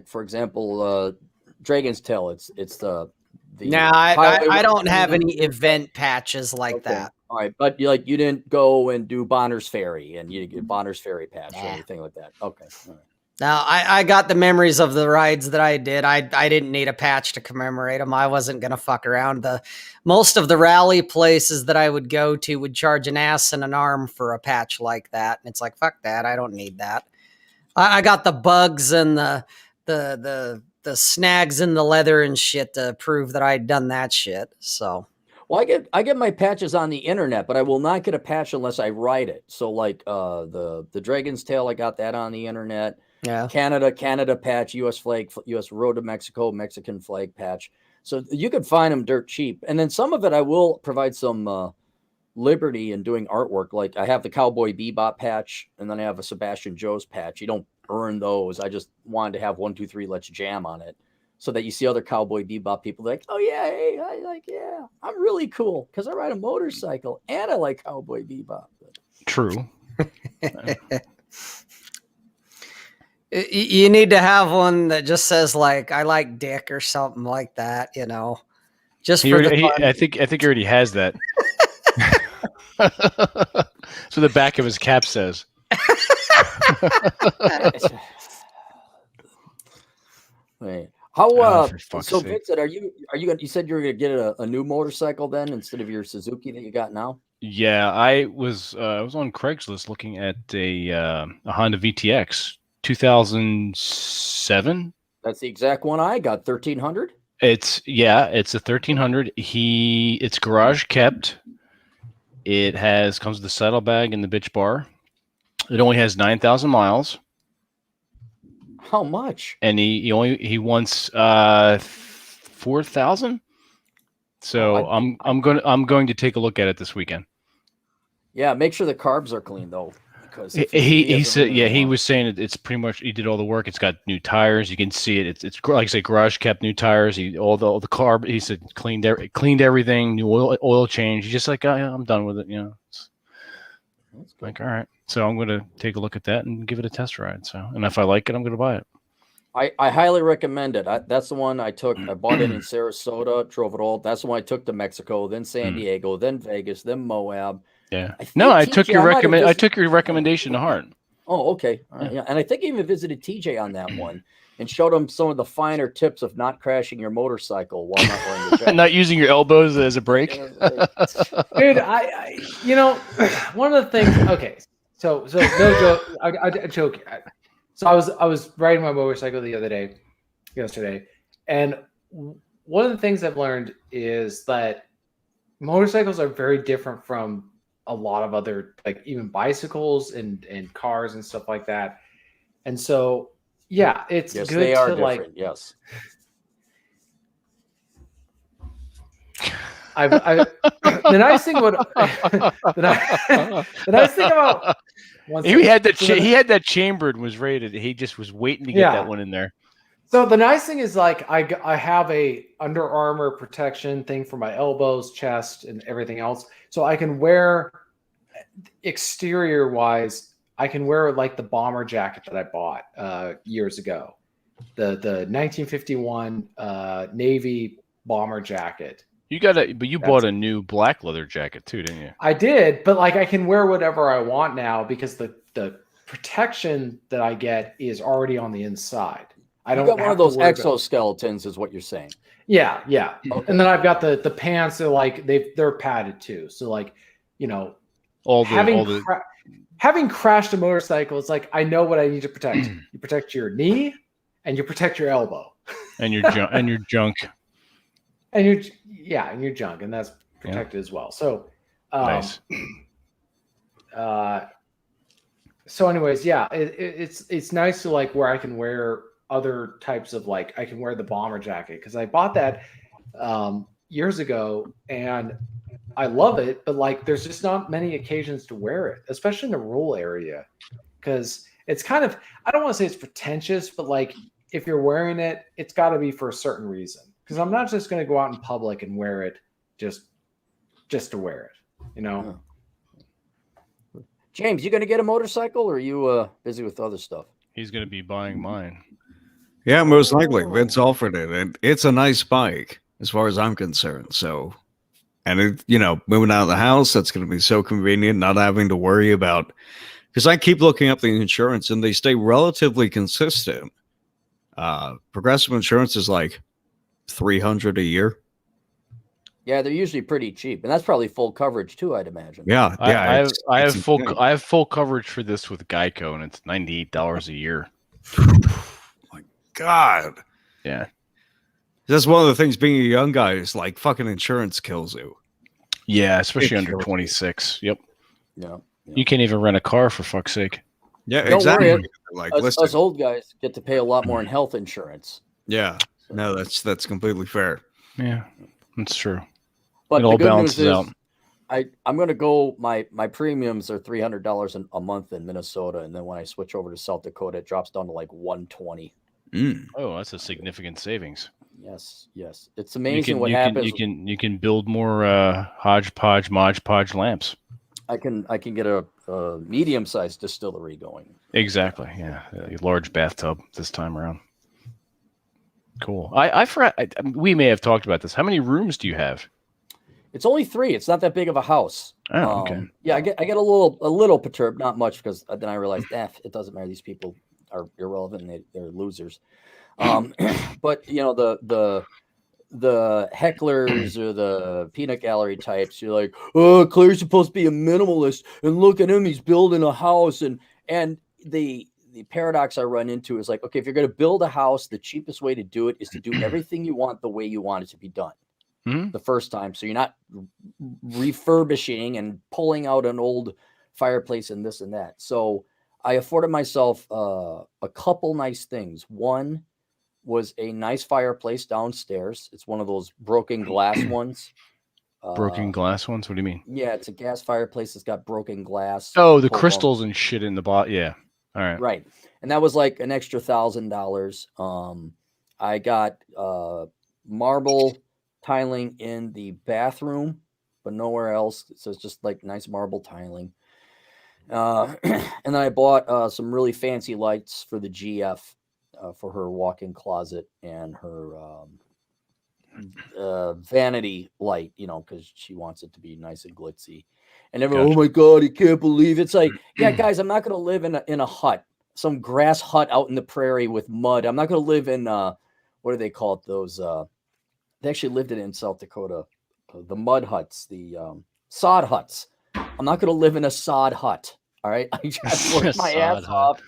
for example, Dragon's Tail. It's the. No, I don't have any event patches like that. All right, but you didn't go and do Bonner's Ferry and you get Bonner's Ferry patch or anything like that. Okay. All right. Now, I got the memories of the rides that I did. I didn't need a patch to commemorate them. I wasn't going to fuck around. Most of the rally places that I would go to would charge an ass and an arm for a patch like that. And it's like, fuck that. I don't need that. I got the bugs and the snags in the leather and shit to prove that I'd done that shit. So... Well, I get my patches on the internet, but I will not get a patch unless I write it. So like the Dragon's Tail, I got that on the internet. Yeah. Canada patch, US flag, US Road to Mexico, Mexican flag patch. So you can find them dirt cheap. And then some of it I will provide some liberty in doing artwork. Like I have the Cowboy Bebop patch, and then I have a Sebastian Joe's patch. You don't earn those. I just wanted to have 1, 2, 3, let's jam on it. So that you see other Cowboy Bebop people like, oh yeah, hey, I'm really cool because I ride a motorcycle and I like Cowboy Bebop. True. You need to have one that just says like I like dick or something like that, Just for the fun. I think he already has that. So the back of his cap says. Right. How so Vincent, are you you said you were gonna get a new motorcycle then instead of your Suzuki that you got now? Yeah, I was on Craigslist looking at a Honda VTX 2007. That's the exact one I got, 1300. It's a 1300. It's garage kept. It comes with the saddlebag and the bitch bar. It only has 9,000 miles. How much? And he wants 4,000. So I'm going to take a look at it this weekend. Yeah, make sure the carbs are clean though, because he said he was saying it's pretty much he did all the work. It's got new tires. You can see it. It's like I say, garage kept, new tires. All the carb. He said cleaned everything. New oil change. He's just like, I'm done with it. It's like, all right. So I'm going to take a look at that and give it a test ride. So, and if I like it, I'm going to buy it. I highly recommend it. That's the one I took. I bought it in Sarasota, drove it all. That's the one I took to Mexico, then San Diego, then Vegas, then Moab. Yeah. I No, I think took TJ, your I might have I visited- took your recommendation to heart. Oh, okay. Yeah. And I think I even visited TJ on that one and showed him some of the finer tips of not crashing your motorcycle while not wearing the jacket. Not using your elbows as a brake. Dude, I you know, one of the things. Okay, so no joke. I joke. So I was riding my motorcycle yesterday, and one of the things I've learned is that motorcycles are very different from a lot of other, like even bicycles and cars and stuff like that. And so, yeah, it's Yes, good they are to different. like. Yes. The nice thing about the nice thing about He had that chambered and was ready to. He just was waiting to get that one in there. So the nice thing is, like, I have a Under Armour protection thing for my elbows, chest, and everything else. So I can wear, exterior wise, I can wear like the bomber jacket that I bought years ago, the 1951 Navy bomber jacket. You bought a new black leather jacket too, didn't you? I did, but like I can wear whatever I want now because the protection that I get is already on the inside. I don't got one have of those to worry exoskeletons, is what you're saying. Yeah. Okay. And then I've got the pants that like they're padded too. So like, you know, having crashed a motorcycle, it's like I know what I need to protect. You protect your knee and you protect your elbow. And your junk and your junk, and that's protected as well. So nice. So anyways, yeah, it's nice to like where I can wear other types of, like, I can wear the bomber jacket because I bought that years ago and I love it, but like there's just not many occasions to wear it, especially in the rural area, because it's kind of, I don't want to say it's pretentious, but like if you're wearing it, it's got to be for a certain reason, because I'm not just going to go out in public and wear it just to wear it, you know. James, you going to get a motorcycle, or are you busy with other stuff? He's going to be buying mine. Yeah, most likely. Vince offered it, and it's a nice bike as far as I'm concerned. So, and it, moving out of the house, that's going to be so convenient, not having to worry about, because I keep looking up the insurance and they stay relatively consistent. Progressive insurance is like $300 a year. Yeah, they're usually pretty cheap, and that's probably full coverage too, I'd imagine. Yeah, I have full coverage for this with Geico, and it's $98 a year. My God. Yeah. That's one of the things being a young guy is like fucking insurance kills you. Yeah, especially under 26. Yep. Yeah. You can't even rent a car, for fuck's sake. Yeah, Don't exactly. worry. Like us old guys get to pay a lot more in health insurance. Yeah. No, that's completely fair. Yeah, that's true. But it all the good balances news is, out. I'm going to go. My premiums are $300 a month in Minnesota, and then when I switch over to South Dakota, it drops down to like $120. Oh, that's a significant savings. Yes. It's amazing what happens. You can build more hodgepodge, Mod Podge lamps. I can get a medium-sized distillery going. Exactly. Yeah, a large bathtub this time around. Cool. I forgot. We may have talked about this. How many rooms do you have? It's only 3. It's not that big of a house. Oh, okay. Yeah, I get a little perturbed, not much, because then I realized, it doesn't matter. These people are irrelevant and they're losers. But the hecklers or the peanut gallery types, you're like, oh, Claire's supposed to be a minimalist, and look at him, he's building a house, and the paradox I run into is like, okay, if you're going to build a house, the cheapest way to do it is to do everything you want the way you want it to be done. The first time, so you're not refurbishing and pulling out an old fireplace and this and that. So I afforded myself a couple nice things. One was a nice fireplace downstairs. It's one of those broken glass ones. Broken glass ones? What do you mean? Yeah, it's a gas fireplace. It's got broken glass. Oh, the crystals and shit in the bottom. Yeah. All right. Right. And that was like an extra $1,000. I got marble tiling in the bathroom, but nowhere else. So it's just like nice marble tiling. And then I bought some really fancy lights for the GF. for her walk-in closet and her vanity light, because she wants it to be nice and glitzy. And everyone, Gotcha. oh my God, I can't believe it. It's like, yeah, guys, I'm not going to live in a hut, some grass hut out in the prairie with mud. I'm not going to live in, what do they call it? Those, they actually lived in South Dakota, the mud huts, the sod huts. I'm not going to live in a sod hut. All right. I just worked my ass off.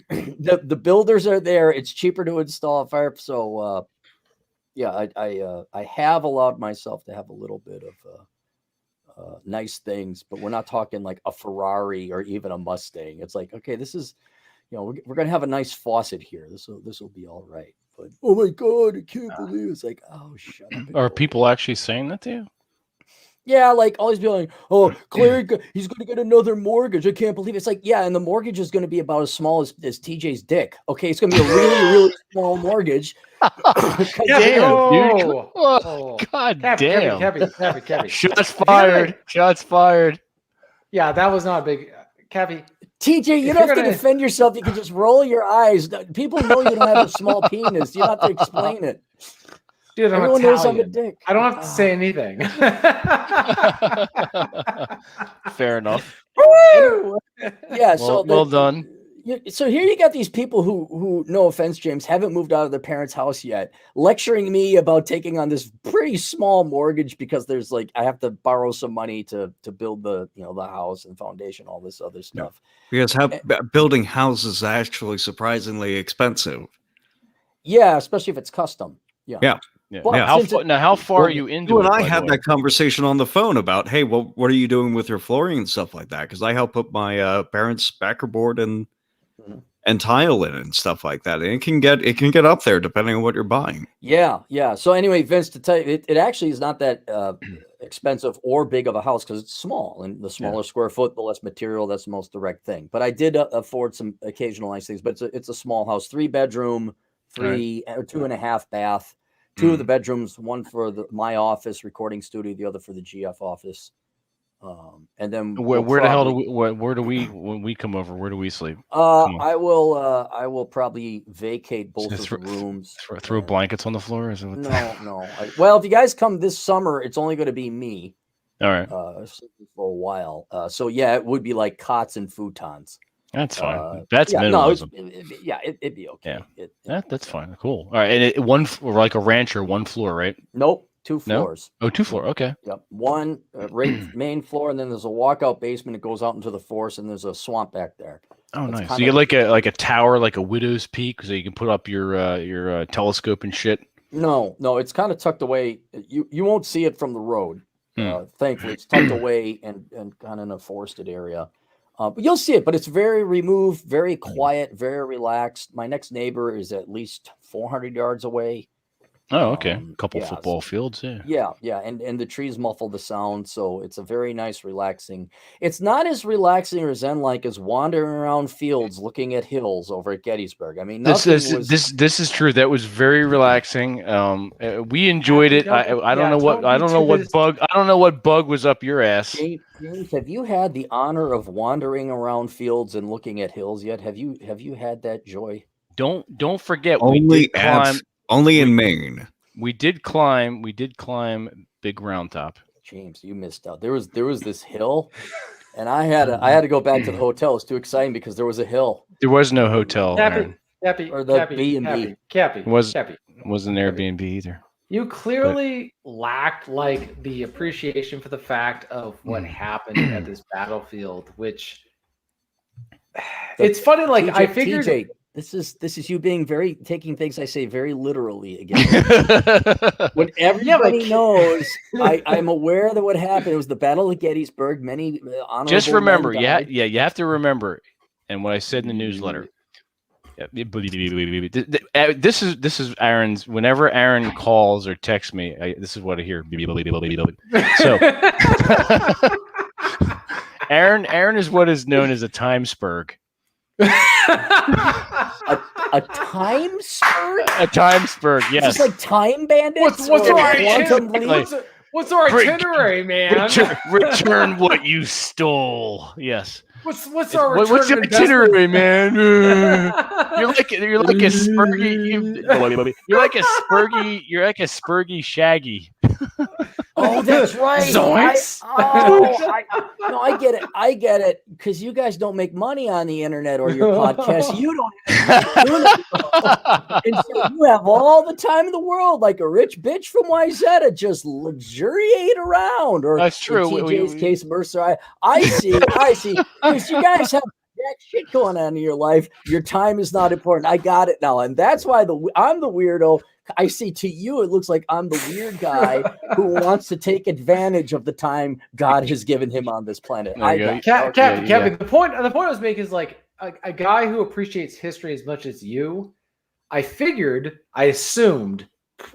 The builders are there. It's cheaper to install a fire. So, yeah, I have allowed myself to have a little bit of nice things, but we're not talking like a Ferrari or even a Mustang. It's like, okay, this is, we're gonna have a nice faucet here. This will be all right. But oh my God, I can't believe it. It's like, oh, shut up. Are people actually saying that to you? Yeah, like always be like, oh, Clary, he's going to get another mortgage. I can't believe it. It's like, yeah, and the mortgage is going to be about as small as TJ's dick. Okay, it's going to be a really, really small mortgage. Damn, dude. Oh, God damn. Cappy. Shots fired. Shots fired. Yeah, that was not big. Cappy. TJ, you don't have to defend yourself. You can just roll your eyes. People know you don't have a small penis. You don't have to explain it. Dude, everyone knows I'm a dick. I don't have to say anything. Fair enough. Yeah. Well done. So here you got these people who, no offense, James, haven't moved out of their parents' house yet, lecturing me about taking on this pretty small mortgage because there's like I have to borrow some money to build the the house and foundation, all this other stuff. Because building houses is actually surprisingly expensive. Yeah, especially if it's custom. Yeah. How far are you into it? You and I had that conversation on the phone about, hey, well, what are you doing with your flooring and stuff like that? Because I help put my parents' backer board and tile in and stuff like that. And it can get up there depending on what you're buying. Yeah. So anyway, Vince, to tell you, it actually is not that expensive or big of a house because it's small, and the smaller square foot, the less material. That's the most direct thing. But I did afford some occasional nice things. But it's a small house, 3-bedroom, 2.5 bath. 2 of the bedrooms, one for my office recording studio, the other for the GF office. And then where the hell do we when we come over? Where do we sleep? I will probably vacate both of the rooms. Throw blankets on the floor? No. Well, if you guys come this summer, it's only going to be me. All right. For a while. So yeah, it would be like cots and futons. That's fine. That's minimalism. It'd be okay. Yeah, that's fine. Cool. All right, and like a rancher, 1 floor, right? Nope, 2 floors. No? Oh, 2 floor. Okay. Yep, one main floor, and then there's a walkout basement. It goes out into the forest, and there's a swamp back there. Oh, nice. So you get like a tower, like a widow's peak, so you can put up your telescope and shit. No, it's kind of tucked away. You won't see it from the road. Thankfully, it's tucked away and kind of in a forested area. But you'll see it, but it's very removed, very quiet, very relaxed. My next neighbor is at least 400 yards away. Oh, okay. A couple football fields, yeah. Yeah, and the trees muffle the sound, so it's a very nice, relaxing. It's not as relaxing or zen-like as wandering around fields looking at hills over at Gettysburg. I mean, this is true. That was very relaxing. We enjoyed it. I don't know what bug was up your ass. James, have you had the honor of wandering around fields and looking at hills yet? Have you had that joy? Don't forget, only in Maine. We did climb Big Round Top. James, you missed out. There was this hill, and I had to go back to the hotel. It was too exciting because there was a hill. There was no hotel. Cappy, or the B&B. Cappy. Wasn't an Airbnb either. You clearly lacked like the appreciation for the fact of what happened at this battlefield, which it's funny. Like I figured. TJ, this is you being taking things I say very literally again. When everybody knows, I'm aware that what happened. It was the Battle of Gettysburg. Many honorable just remember, men died. you have to remember, and what I said in the newsletter. This is Aaron's. Whenever Aaron calls or texts me, this is what I hear. So, Aaron is what is known as a time spurg. A time spur? A time spurg, yes. It's like time bandits. What's our itinerary, man? Return what you stole. Yes. What's our return what's your on investment? itinerary, man? You're like a spurgy Shaggy. Oh, that's right. Zoinks. I get it. Because you guys don't make money on the internet or your podcast. You don't and so you have all the time in the world, like a rich bitch from Wyzetta, just luxuriate around. Or That's true. In TJ's case, Mercer. I see. Because you guys have that shit going on in your life. Your time is not important. I got it now. And that's why I'm the weirdo. I see to you, it looks like I'm the weird guy who wants to take advantage of the time God has given him on this planet. Kevin, the point I was making is like a guy who appreciates history as much as you. I assumed.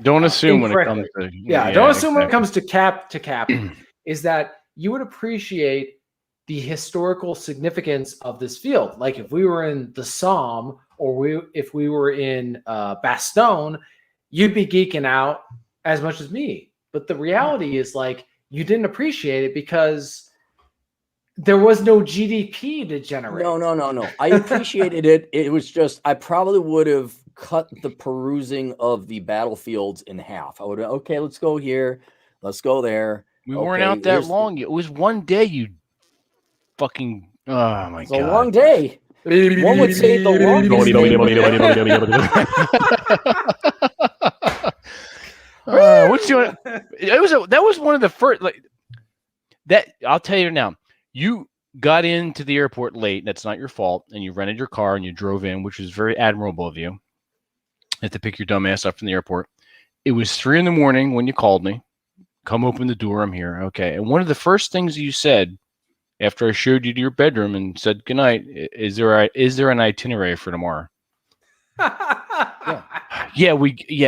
Don't assume when it comes to don't assume when it comes to cap is that you would appreciate the historical significance of this field. Like if we were in the Somme or if we were in Bastogne, you'd be geeking out as much as me. But the reality is like you didn't appreciate it because there was no GDP to generate. No. I appreciated it. It was just I probably would have cut the perusing of the battlefields in half. I would have okay, let's go here, let's go there. We weren't out that long. It was one day. You fucking oh my god, it's a long day. One would say the longest. What's your? That was one of the first. Like that, I'll tell you now. You got into the airport late. That's not your fault, and you rented your car and you drove in, which was very admirable of you. Had to pick your dumb ass up from the airport. It was 3 a.m. when you called me. Come open the door. I'm here. Okay. And one of the first things you said after I showed you to your bedroom and said goodnight, is there an itinerary for tomorrow?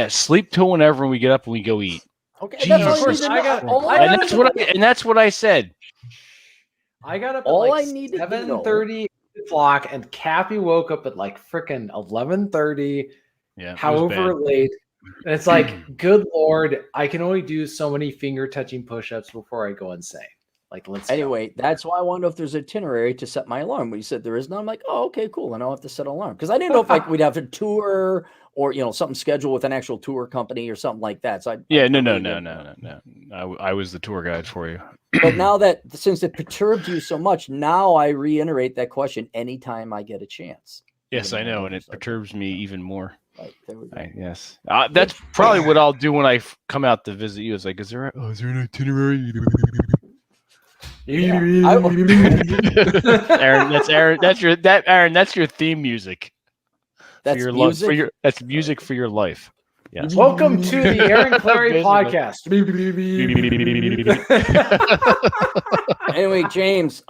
Sleep till whenever, and we get up and we go eat. Okay, that's what I said. I got up at like 7:30 o'clock, and Cappy woke up at like freaking 11:30. Yeah, however late. And it's like, good Lord, I can only do so many finger touching push-ups before I go insane. Like, anyway, that's why I want to know if there's an itinerary to set my alarm. When you said there is none, I'm like, oh, okay, cool. And I'll have to set an alarm because I didn't know if like we'd have a tour or something scheduled with an actual tour company or something like that. So no. I was the tour guide for you. But now that since it perturbed you so much, now I reiterate that question anytime I get a chance. Yes, I know, and it perturbs me even more. Right, there we go. Yes, that's probably what I'll do when I come out to visit you. Is like, is there an itinerary? Yeah. Aaron, that's your theme music. That's for your music? That's music for your life. Yes. Welcome to the Aaron Clary podcast. Anyway, James,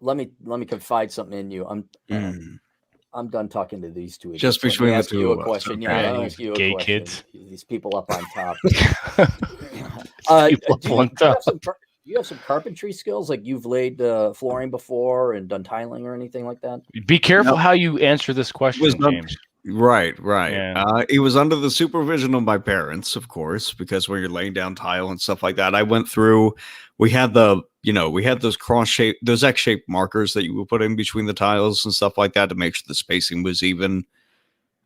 let me confide something in you. I'm done talking to these two. Just between the two of us. Question. Okay. Yeah, I'll ask you a Gay question. kids. These people up on top. Do you have some carpentry skills? Like you've laid flooring before and done tiling or anything like that? Be careful how you answer this question, James. Right. Yeah. It was under the supervision of my parents, of course, because when you're laying down tile and stuff like that, I went through. We had those those X-shaped markers that you would put in between the tiles and stuff like that to make sure the spacing was even.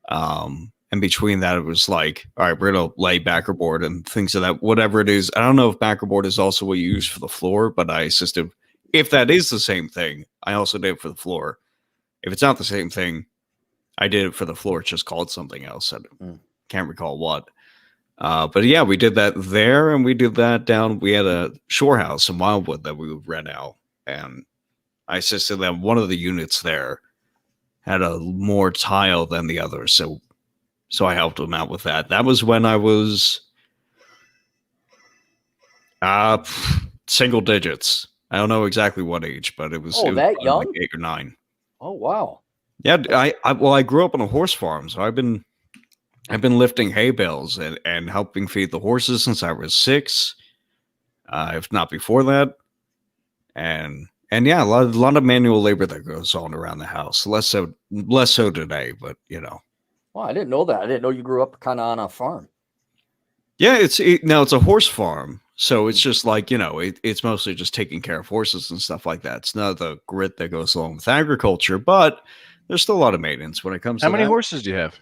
And between that, it was like, all right, we're gonna lay backerboard and things of that, whatever it is. I don't know if backerboard is also what you use for the floor, but I assisted. If that is the same thing, I also did it for the floor. If it's not the same thing, I did it for the floor. It's just called something else. I can't recall what. But yeah, we did that there, and we did that down. We had a shore house in Wildwood that we would rent out, and I assisted them. One of the units there had a more tile than the other, so I helped them out with that. That was when I was single digits. I don't know exactly what age, but it was that young, like 8 or 9. Oh wow! Yeah, I grew up on a horse farm, so I've been lifting hay bales and helping feed the horses since I was 6, if not before that. And yeah, a lot of manual labor that goes on around the house. Less so today, but Well, I didn't know that. I didn't know you grew up kind of on a farm. Yeah, it's a horse farm. So it's just like, it's mostly just taking care of horses and stuff like that. It's not the grit that goes along with agriculture, but there's still a lot of maintenance when it comes to How many that. horses do you have?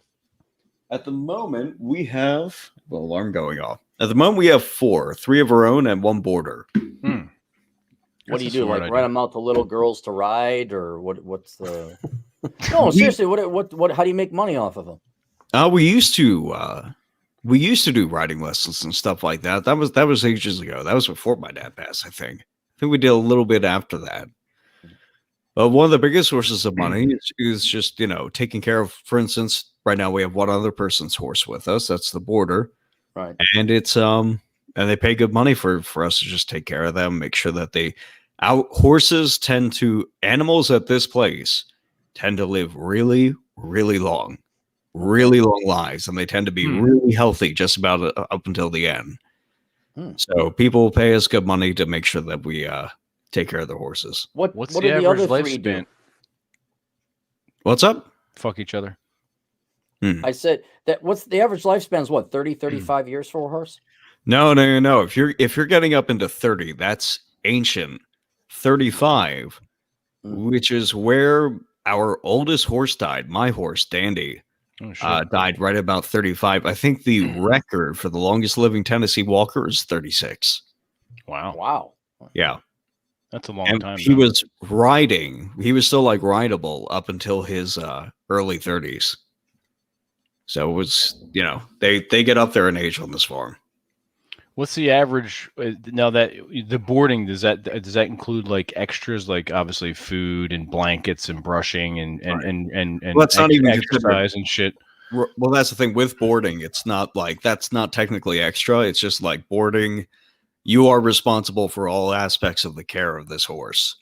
At the moment, we have alarm going off. At the moment, we have 4, 3 of our own and 1 border. What That's do you a do? smart Like idea. rent them out to little girls to ride, or what's the? No, seriously. What? How do you make money off of them? We used to do riding lessons and stuff like that. That was ages ago. That was before my dad passed, I think. I think we did a little bit after that. But one of the biggest sources of money is just, taking care of, for instance, right now we have one other person's horse with us. That's the border. Right. And it's and they pay good money for us to just take care of them, make sure that animals at this place tend to live really, really long lives, and they tend to be really healthy just about up until the end. So people pay us good money to make sure that we take care of their horses. What's What the do the average other 3 do? lifespan? What's up? Fuck each other. I said that. What's the average lifespan? Is what 30, 35 years for a horse? No. If you're getting up into 30, that's ancient. 35, which is where our oldest horse died. My horse, Dandy, died right about 35. I think the record for the longest living Tennessee Walker is 36. Wow. Yeah. That's a long And time. he was riding. He was still like rideable up until his early 30s. So it was, they get up there in age on this farm. What's the average now that the boarding does that include like extras, like obviously food and blankets and brushing and Well, that's not even exercise and shit. Well, that's the thing with boarding. It's not like that's not technically extra. It's just like boarding. You are responsible for all aspects of the care of this horse.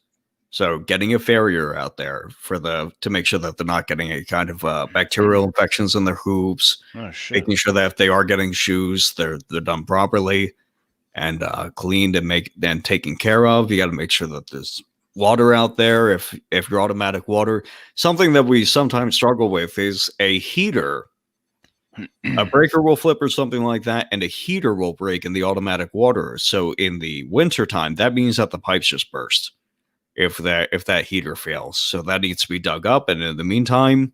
So getting a farrier out there to make sure that they're not getting any kind of bacterial infections in their hooves. Oh shit! Making sure that if they are getting shoes, they're done properly and cleaned and taken care of. You got to make sure that there's water out there. If your automatic water, something that we sometimes struggle with is a heater. A breaker will flip or something like that, and a heater will break in the automatic water. So in the wintertime, that means that the pipes just burst if that heater fails. So that needs to be dug up, and in the meantime,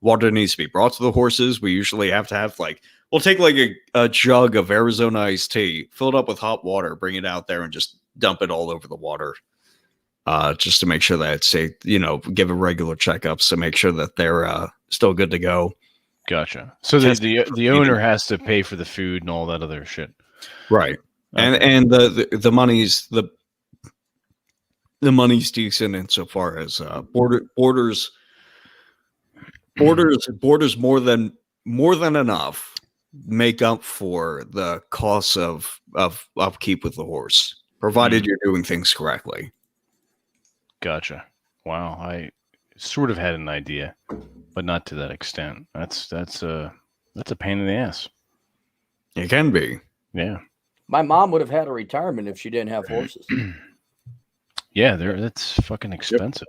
water needs to be brought to the horses. We usually have to have we'll take like a jug of Arizona iced tea, fill it up with hot water, bring it out there, and just dump it all over the water. Just to make sure that it's safe, give it regular checkups to make sure that they're still good to go. Gotcha. So the owner has to pay for the food and all that other shit, right? Okay. And the money's the money's decent insofar as borders more than enough make up for the costs of upkeep with the horse, provided you're doing things correctly. Gotcha. Wow, I sort of had an idea, but not to that extent. That's a pain in the ass. It can be. Yeah. My mom would have had a retirement if she didn't have horses. Yeah, that's fucking expensive.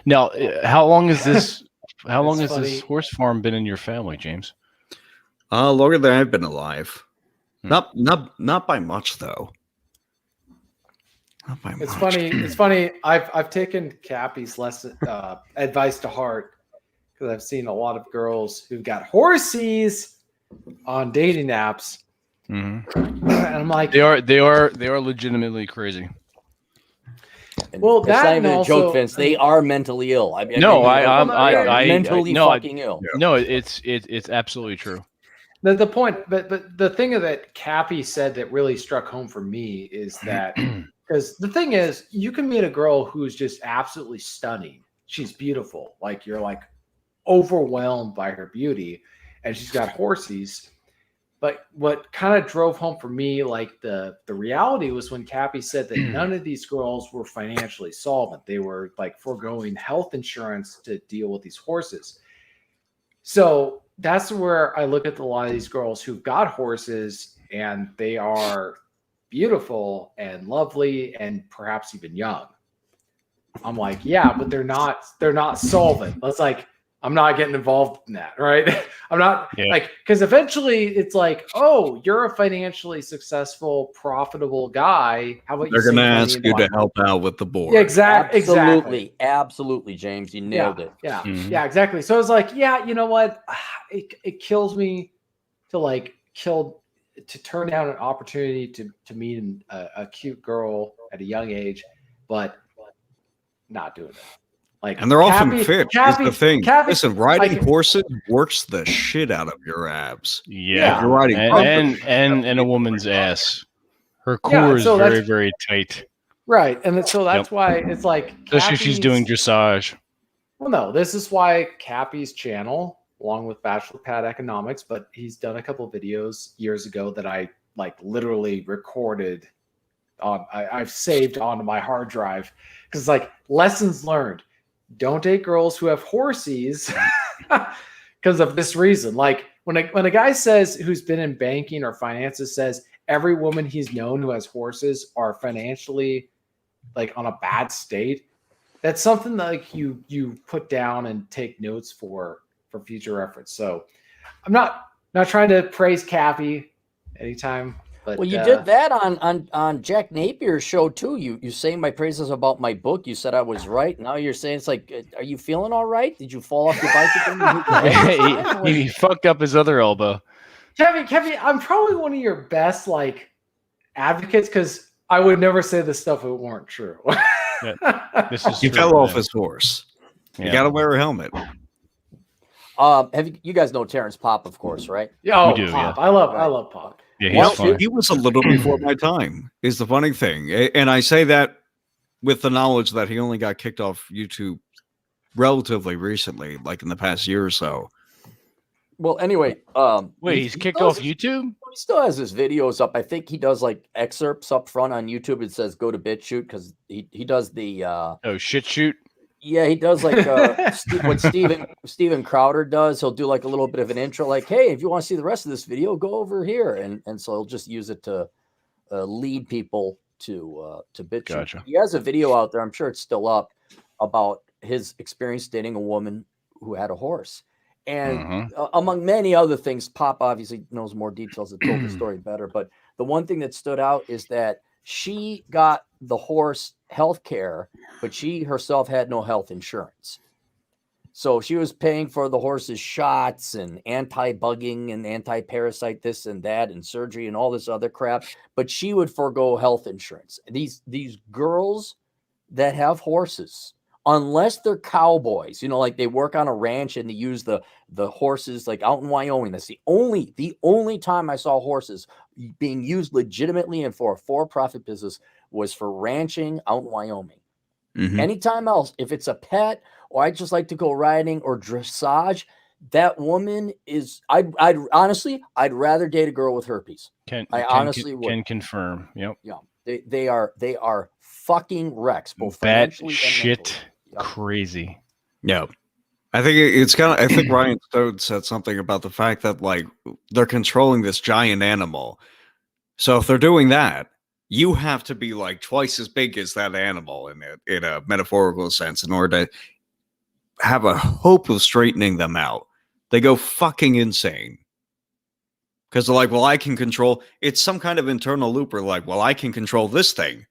Now, how long is this? How long has this horse farm been in your family, James? Longer than I've been alive. Not by much though. Not by much. It's funny. I've taken Cappy's lesson advice to heart because I've seen a lot of girls who've got horsies on dating apps, and I'm like, they are legitimately crazy. Well, that's not that even and a joke, also- Vince. They are mentally ill. I mentally no, fucking ill. No, it's absolutely true. The point, but the thing that Cappy said that really struck home for me is that because the thing is, you can meet a girl who's just absolutely stunning. She's beautiful, like you're like overwhelmed by her beauty, and she's got horsies. But what kind of drove home for me, like the reality was when Cappy said that none of these girls were financially solvent. They were like foregoing health insurance to deal with these horses. So that's where I look at a lot of these girls who've got horses and they are beautiful and lovely and perhaps even young. I'm like, yeah, but they're not solvent. That's like I'm not getting involved in that, right? I'm not Yeah. like, because eventually it's like, oh, you're a financially successful, profitable guy. How about They're you going to save money ask in you to life? help out with the board. Yeah, exactly. Absolutely, James. You nailed it. Yeah, Mhm. yeah, exactly. So I was like, yeah, you know what? It kills me to turn down an opportunity to meet a cute girl at a young age, but not doing it. Like, And they're often fit. Is the thing. Cappy, Listen, riding horses works the shit out of your abs. Yeah. If you're riding And a woman's ass. Her core is so very, that's- very tight. right, and so that's why it's like, Especially if she's doing Cappy's- dressage. Well, no, this is why Cappy's channel, along with Bachelor Pad Economics, but he's done a couple videos years ago that I like literally recorded on. I've saved onto my hard drive because like lessons learned. Don't date girls who have horsies because of this reason. Like when a guy says who's been in banking or finances says every woman he's known who has horses are financially like on a bad state, that's something that like you put down and take notes for future reference. So I'm not trying to praise Cappy anytime. But, well, you did that on Jack Napier's show too. You sang my praises about my book. You said I was right. Now you're saying it's like, are you feeling all right? Did you fall off your bike again? he fucked up his other elbow. Kevin, I'm probably one of your best like advocates because I would never say this stuff if it weren't true. This is he true, fell off man. his horse. Yeah. You got to wear a helmet. Have you guys know Terrence Popp, of course, right? Yeah, We do, Pop. yeah. I love Pop. Yeah, Well, he's fun. he was a little before my time, is the funny thing. And I say that with the knowledge that he only got kicked off YouTube relatively recently, like in the past year or so. Well, anyway, Wait, he's kicked off YouTube? He still has his videos up. I think he does like excerpts up front on YouTube. It says go to BitChute because he does the Oh, shit shoot. yeah, he does like what Steven Crowder does. He'll do like a little bit of an intro, like, hey, if you want to see the rest of this video, go over here. And so he'll just use it to lead people to BitChute. Gotcha. He has a video out there, I'm sure it's still up, about his experience dating a woman who had a horse. And among many other things, Pop obviously knows more details that told the story better. But the one thing that stood out is that she got the horse health care, but she herself had no health insurance. So she was paying for the horse's shots and anti-bugging and anti-parasite this and that and surgery and all this other crap. But she would forego health insurance. These girls that have horses, unless they're cowboys, like they work on a ranch and they use the horses like out in Wyoming. That's the only time I saw horses being used legitimately and for a for-profit business was for ranching out in Wyoming. Mm-hmm. Anytime else, if it's a pet or I just like to go riding or dressage, that woman is, I'd honestly, I'd rather date a girl with herpes. I honestly would. Can confirm. Yep. Yeah. They are fucking wrecks, both Bad financially and shit. mentally. Yep. Crazy. Yeah. I think it's kind of, I think Ryan Stone said something about the fact that like they're controlling this giant animal. So if they're doing that, you have to be like twice as big as that animal in a metaphorical sense in order to have a hope of straightening them out. They go fucking insane. Because they're like, well, I can control, it's some kind of internal looper like, well, I can control this thing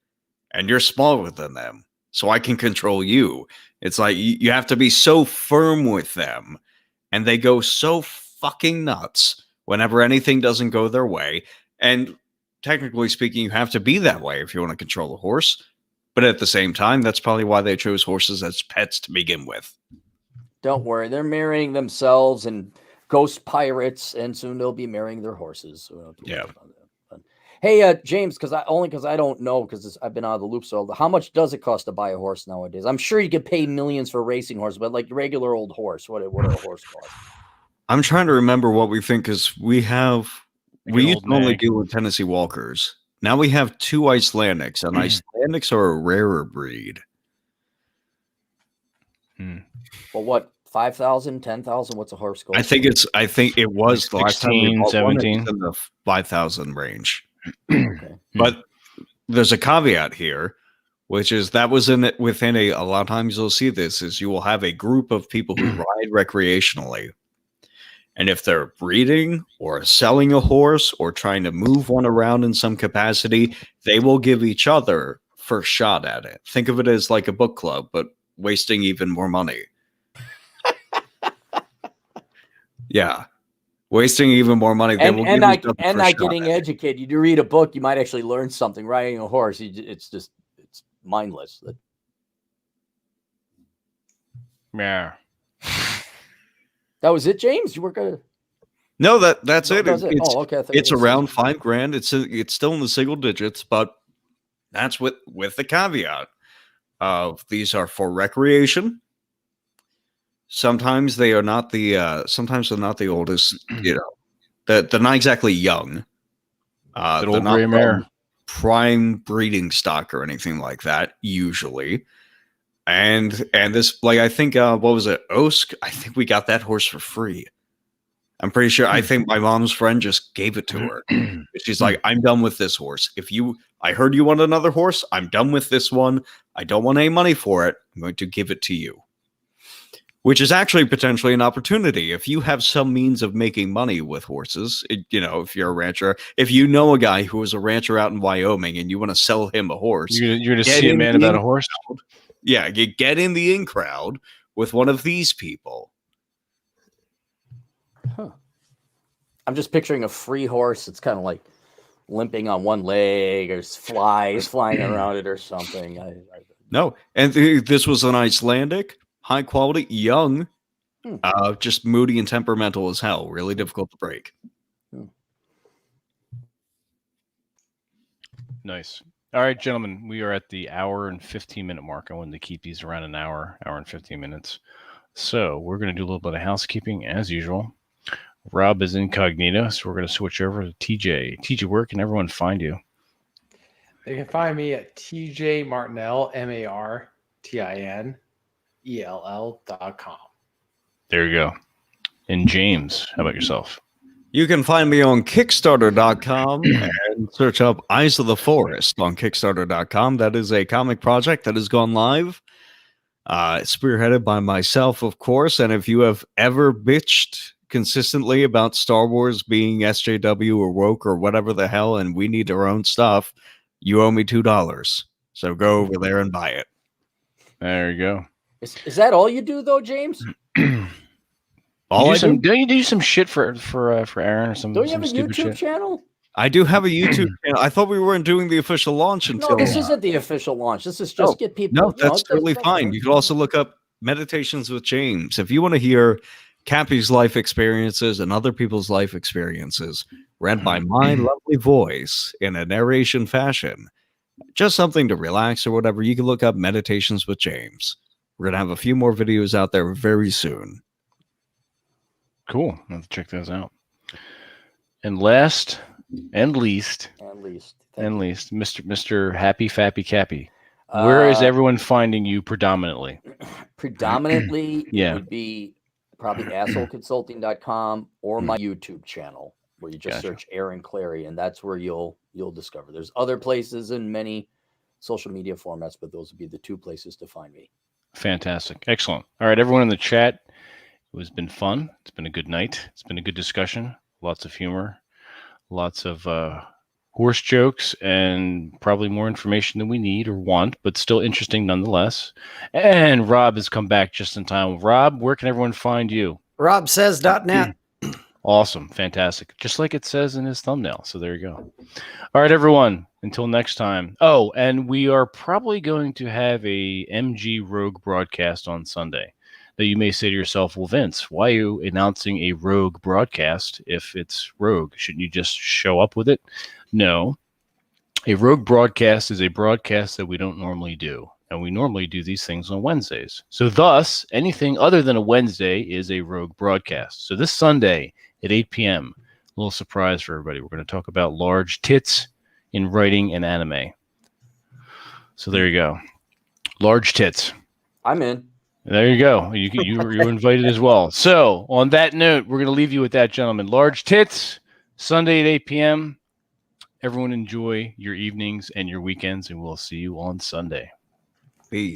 and you're smaller than them. So I can control you. It's like you have to be so firm with them and they go so fucking nuts whenever anything doesn't go their way. And technically speaking, you have to be that way if you want to control a horse. But at the same time, that's probably why they chose horses as pets to begin with. Don't worry. They're marrying themselves and ghost pirates, and soon they'll be marrying their horses. So we don't have to worry about that. But, hey, James, because I don't know, because I've been out of the loop. So how much does it cost to buy a horse nowadays? I'm sure you could pay millions for a racing horse, but like regular old horse, what are a horse cost? I'm trying to remember what we think, because we used to only nag. deal with Tennessee Walkers. Now we have 2 Icelandics, and Icelandics are a rarer breed. Well, what, 5,000, 10,000? What's a horse cost? I think it was the last time we 16, bought one, it 17. was in the 5,000 range. Okay. But there's a caveat here. which is that was in it within a lot of times you'll see this is you will have a group of people who ride recreationally. And if they're breeding or selling a horse or trying to move one around in some capacity, they will give each other first shot at it. Think of it as like a book club, but wasting even more money. Yeah. Wasting even more money. They will give each other and first not shot getting at it. educated. You read a book, you might actually learn something. Riding a horse, it's mindless. Yeah. That was it, James? You were gonna? No, that's it. That's it. It's, Oh, okay. I thought it's you were gonna around $5,000. It's still in the single digits, but that's with the caveat of these are for recreation. Sometimes they are not sometimes they're not the oldest, they're not exactly young. That They're old not gray mare. prime breeding stock or anything like that, usually. And this, like, I think what was it? Osk? I think we got that horse for free. I'm pretty sure. I think my mom's friend just gave it to her. She's like, I'm done with this horse. I heard you want another horse. I'm done with this one. I don't want any money for it. I'm going to give it to you. Which is actually potentially an opportunity. If you have some means of making money with horses, if you're a rancher, if you know a guy who is a rancher out in Wyoming and you want to sell him a horse, You're going to see a man about a horse? Yeah, you get in the in crowd with one of these people. Huh. I'm just picturing a free horse. It's kind of like limping on one leg, or flies flying around it, or something. No, and this was an Icelandic, high quality, young, just moody and temperamental as hell. Really difficult to break. Nice. All right, gentlemen, we are at the hour and 15-minute mark. I wanted to keep these around an hour and 15 minutes. So we're going to do a little bit of housekeeping as usual. Rob is incognito, so we're going to switch over to TJ. TJ, where can everyone find you? They can find me at TJ Martinell, MartinEll.com. There you go. And James, how about yourself? You can find me on Kickstarter.com and search up Eyes of the Forest on Kickstarter.com. That is a comic project that has gone live. Spearheaded by myself, of course. And if you have ever bitched consistently about Star Wars being SJW or woke or whatever the hell, and we need our own stuff, you owe me $2. So go over there and buy it. There you go. Is that all you do, though, James? Don't you do some shit for Aaron or some? Don't you have a YouTube YouTube channel? I do have a YouTube channel. I thought we weren't doing the official launch until. No, this isn't the official launch. This is just get people. No, that's totally fine. You can also look up Meditations with James if you want to hear Cappy's life experiences and other people's life experiences read by my lovely voice in a narration fashion. Just something to relax or whatever. You can look up Meditations with James. We're gonna have a few more videos out there very soon. Cool. Let's check those out. And last and least, Mr. Happy Fappy Cappy. Where is everyone finding you predominantly? Predominantly, Yeah. it would be probably assholeconsulting.com or my YouTube channel, where you just search Aaron Clary, and that's where you'll discover. There's other places in many social media formats, but those would be the two places to find me. Fantastic. Excellent. All right, everyone in the chat. It has been fun. It's been a good night. It's been a good discussion. Lots of humor, lots of horse jokes, and probably more information than we need or want, but still interesting nonetheless. And Rob has come back just in time. Rob, where can everyone find you? RobSays.net. Awesome. Fantastic. Just like it says in his thumbnail. So there you go. All right, everyone. Until next time. Oh, and we are probably going to have a MG Rogue broadcast on Sunday. Now, you may say to yourself, well, Vince, why are you announcing a Rogue broadcast if it's Rogue? Shouldn't you just show up with it? No. A Rogue broadcast is a broadcast that we don't normally do. And we normally do these things on Wednesdays. So thus, anything other than a Wednesday is a Rogue broadcast. So this Sunday at 8 p.m., a little surprise for everybody. We're going to talk about large tits in writing and anime. So there you go. Large tits. I'm in. There you go. You're invited as well. So on that note, we're going to leave you with that, gentlemen. Large tits, Sunday at 8 p.m. Everyone enjoy your evenings and your weekends, and we'll see you on Sunday. Peace.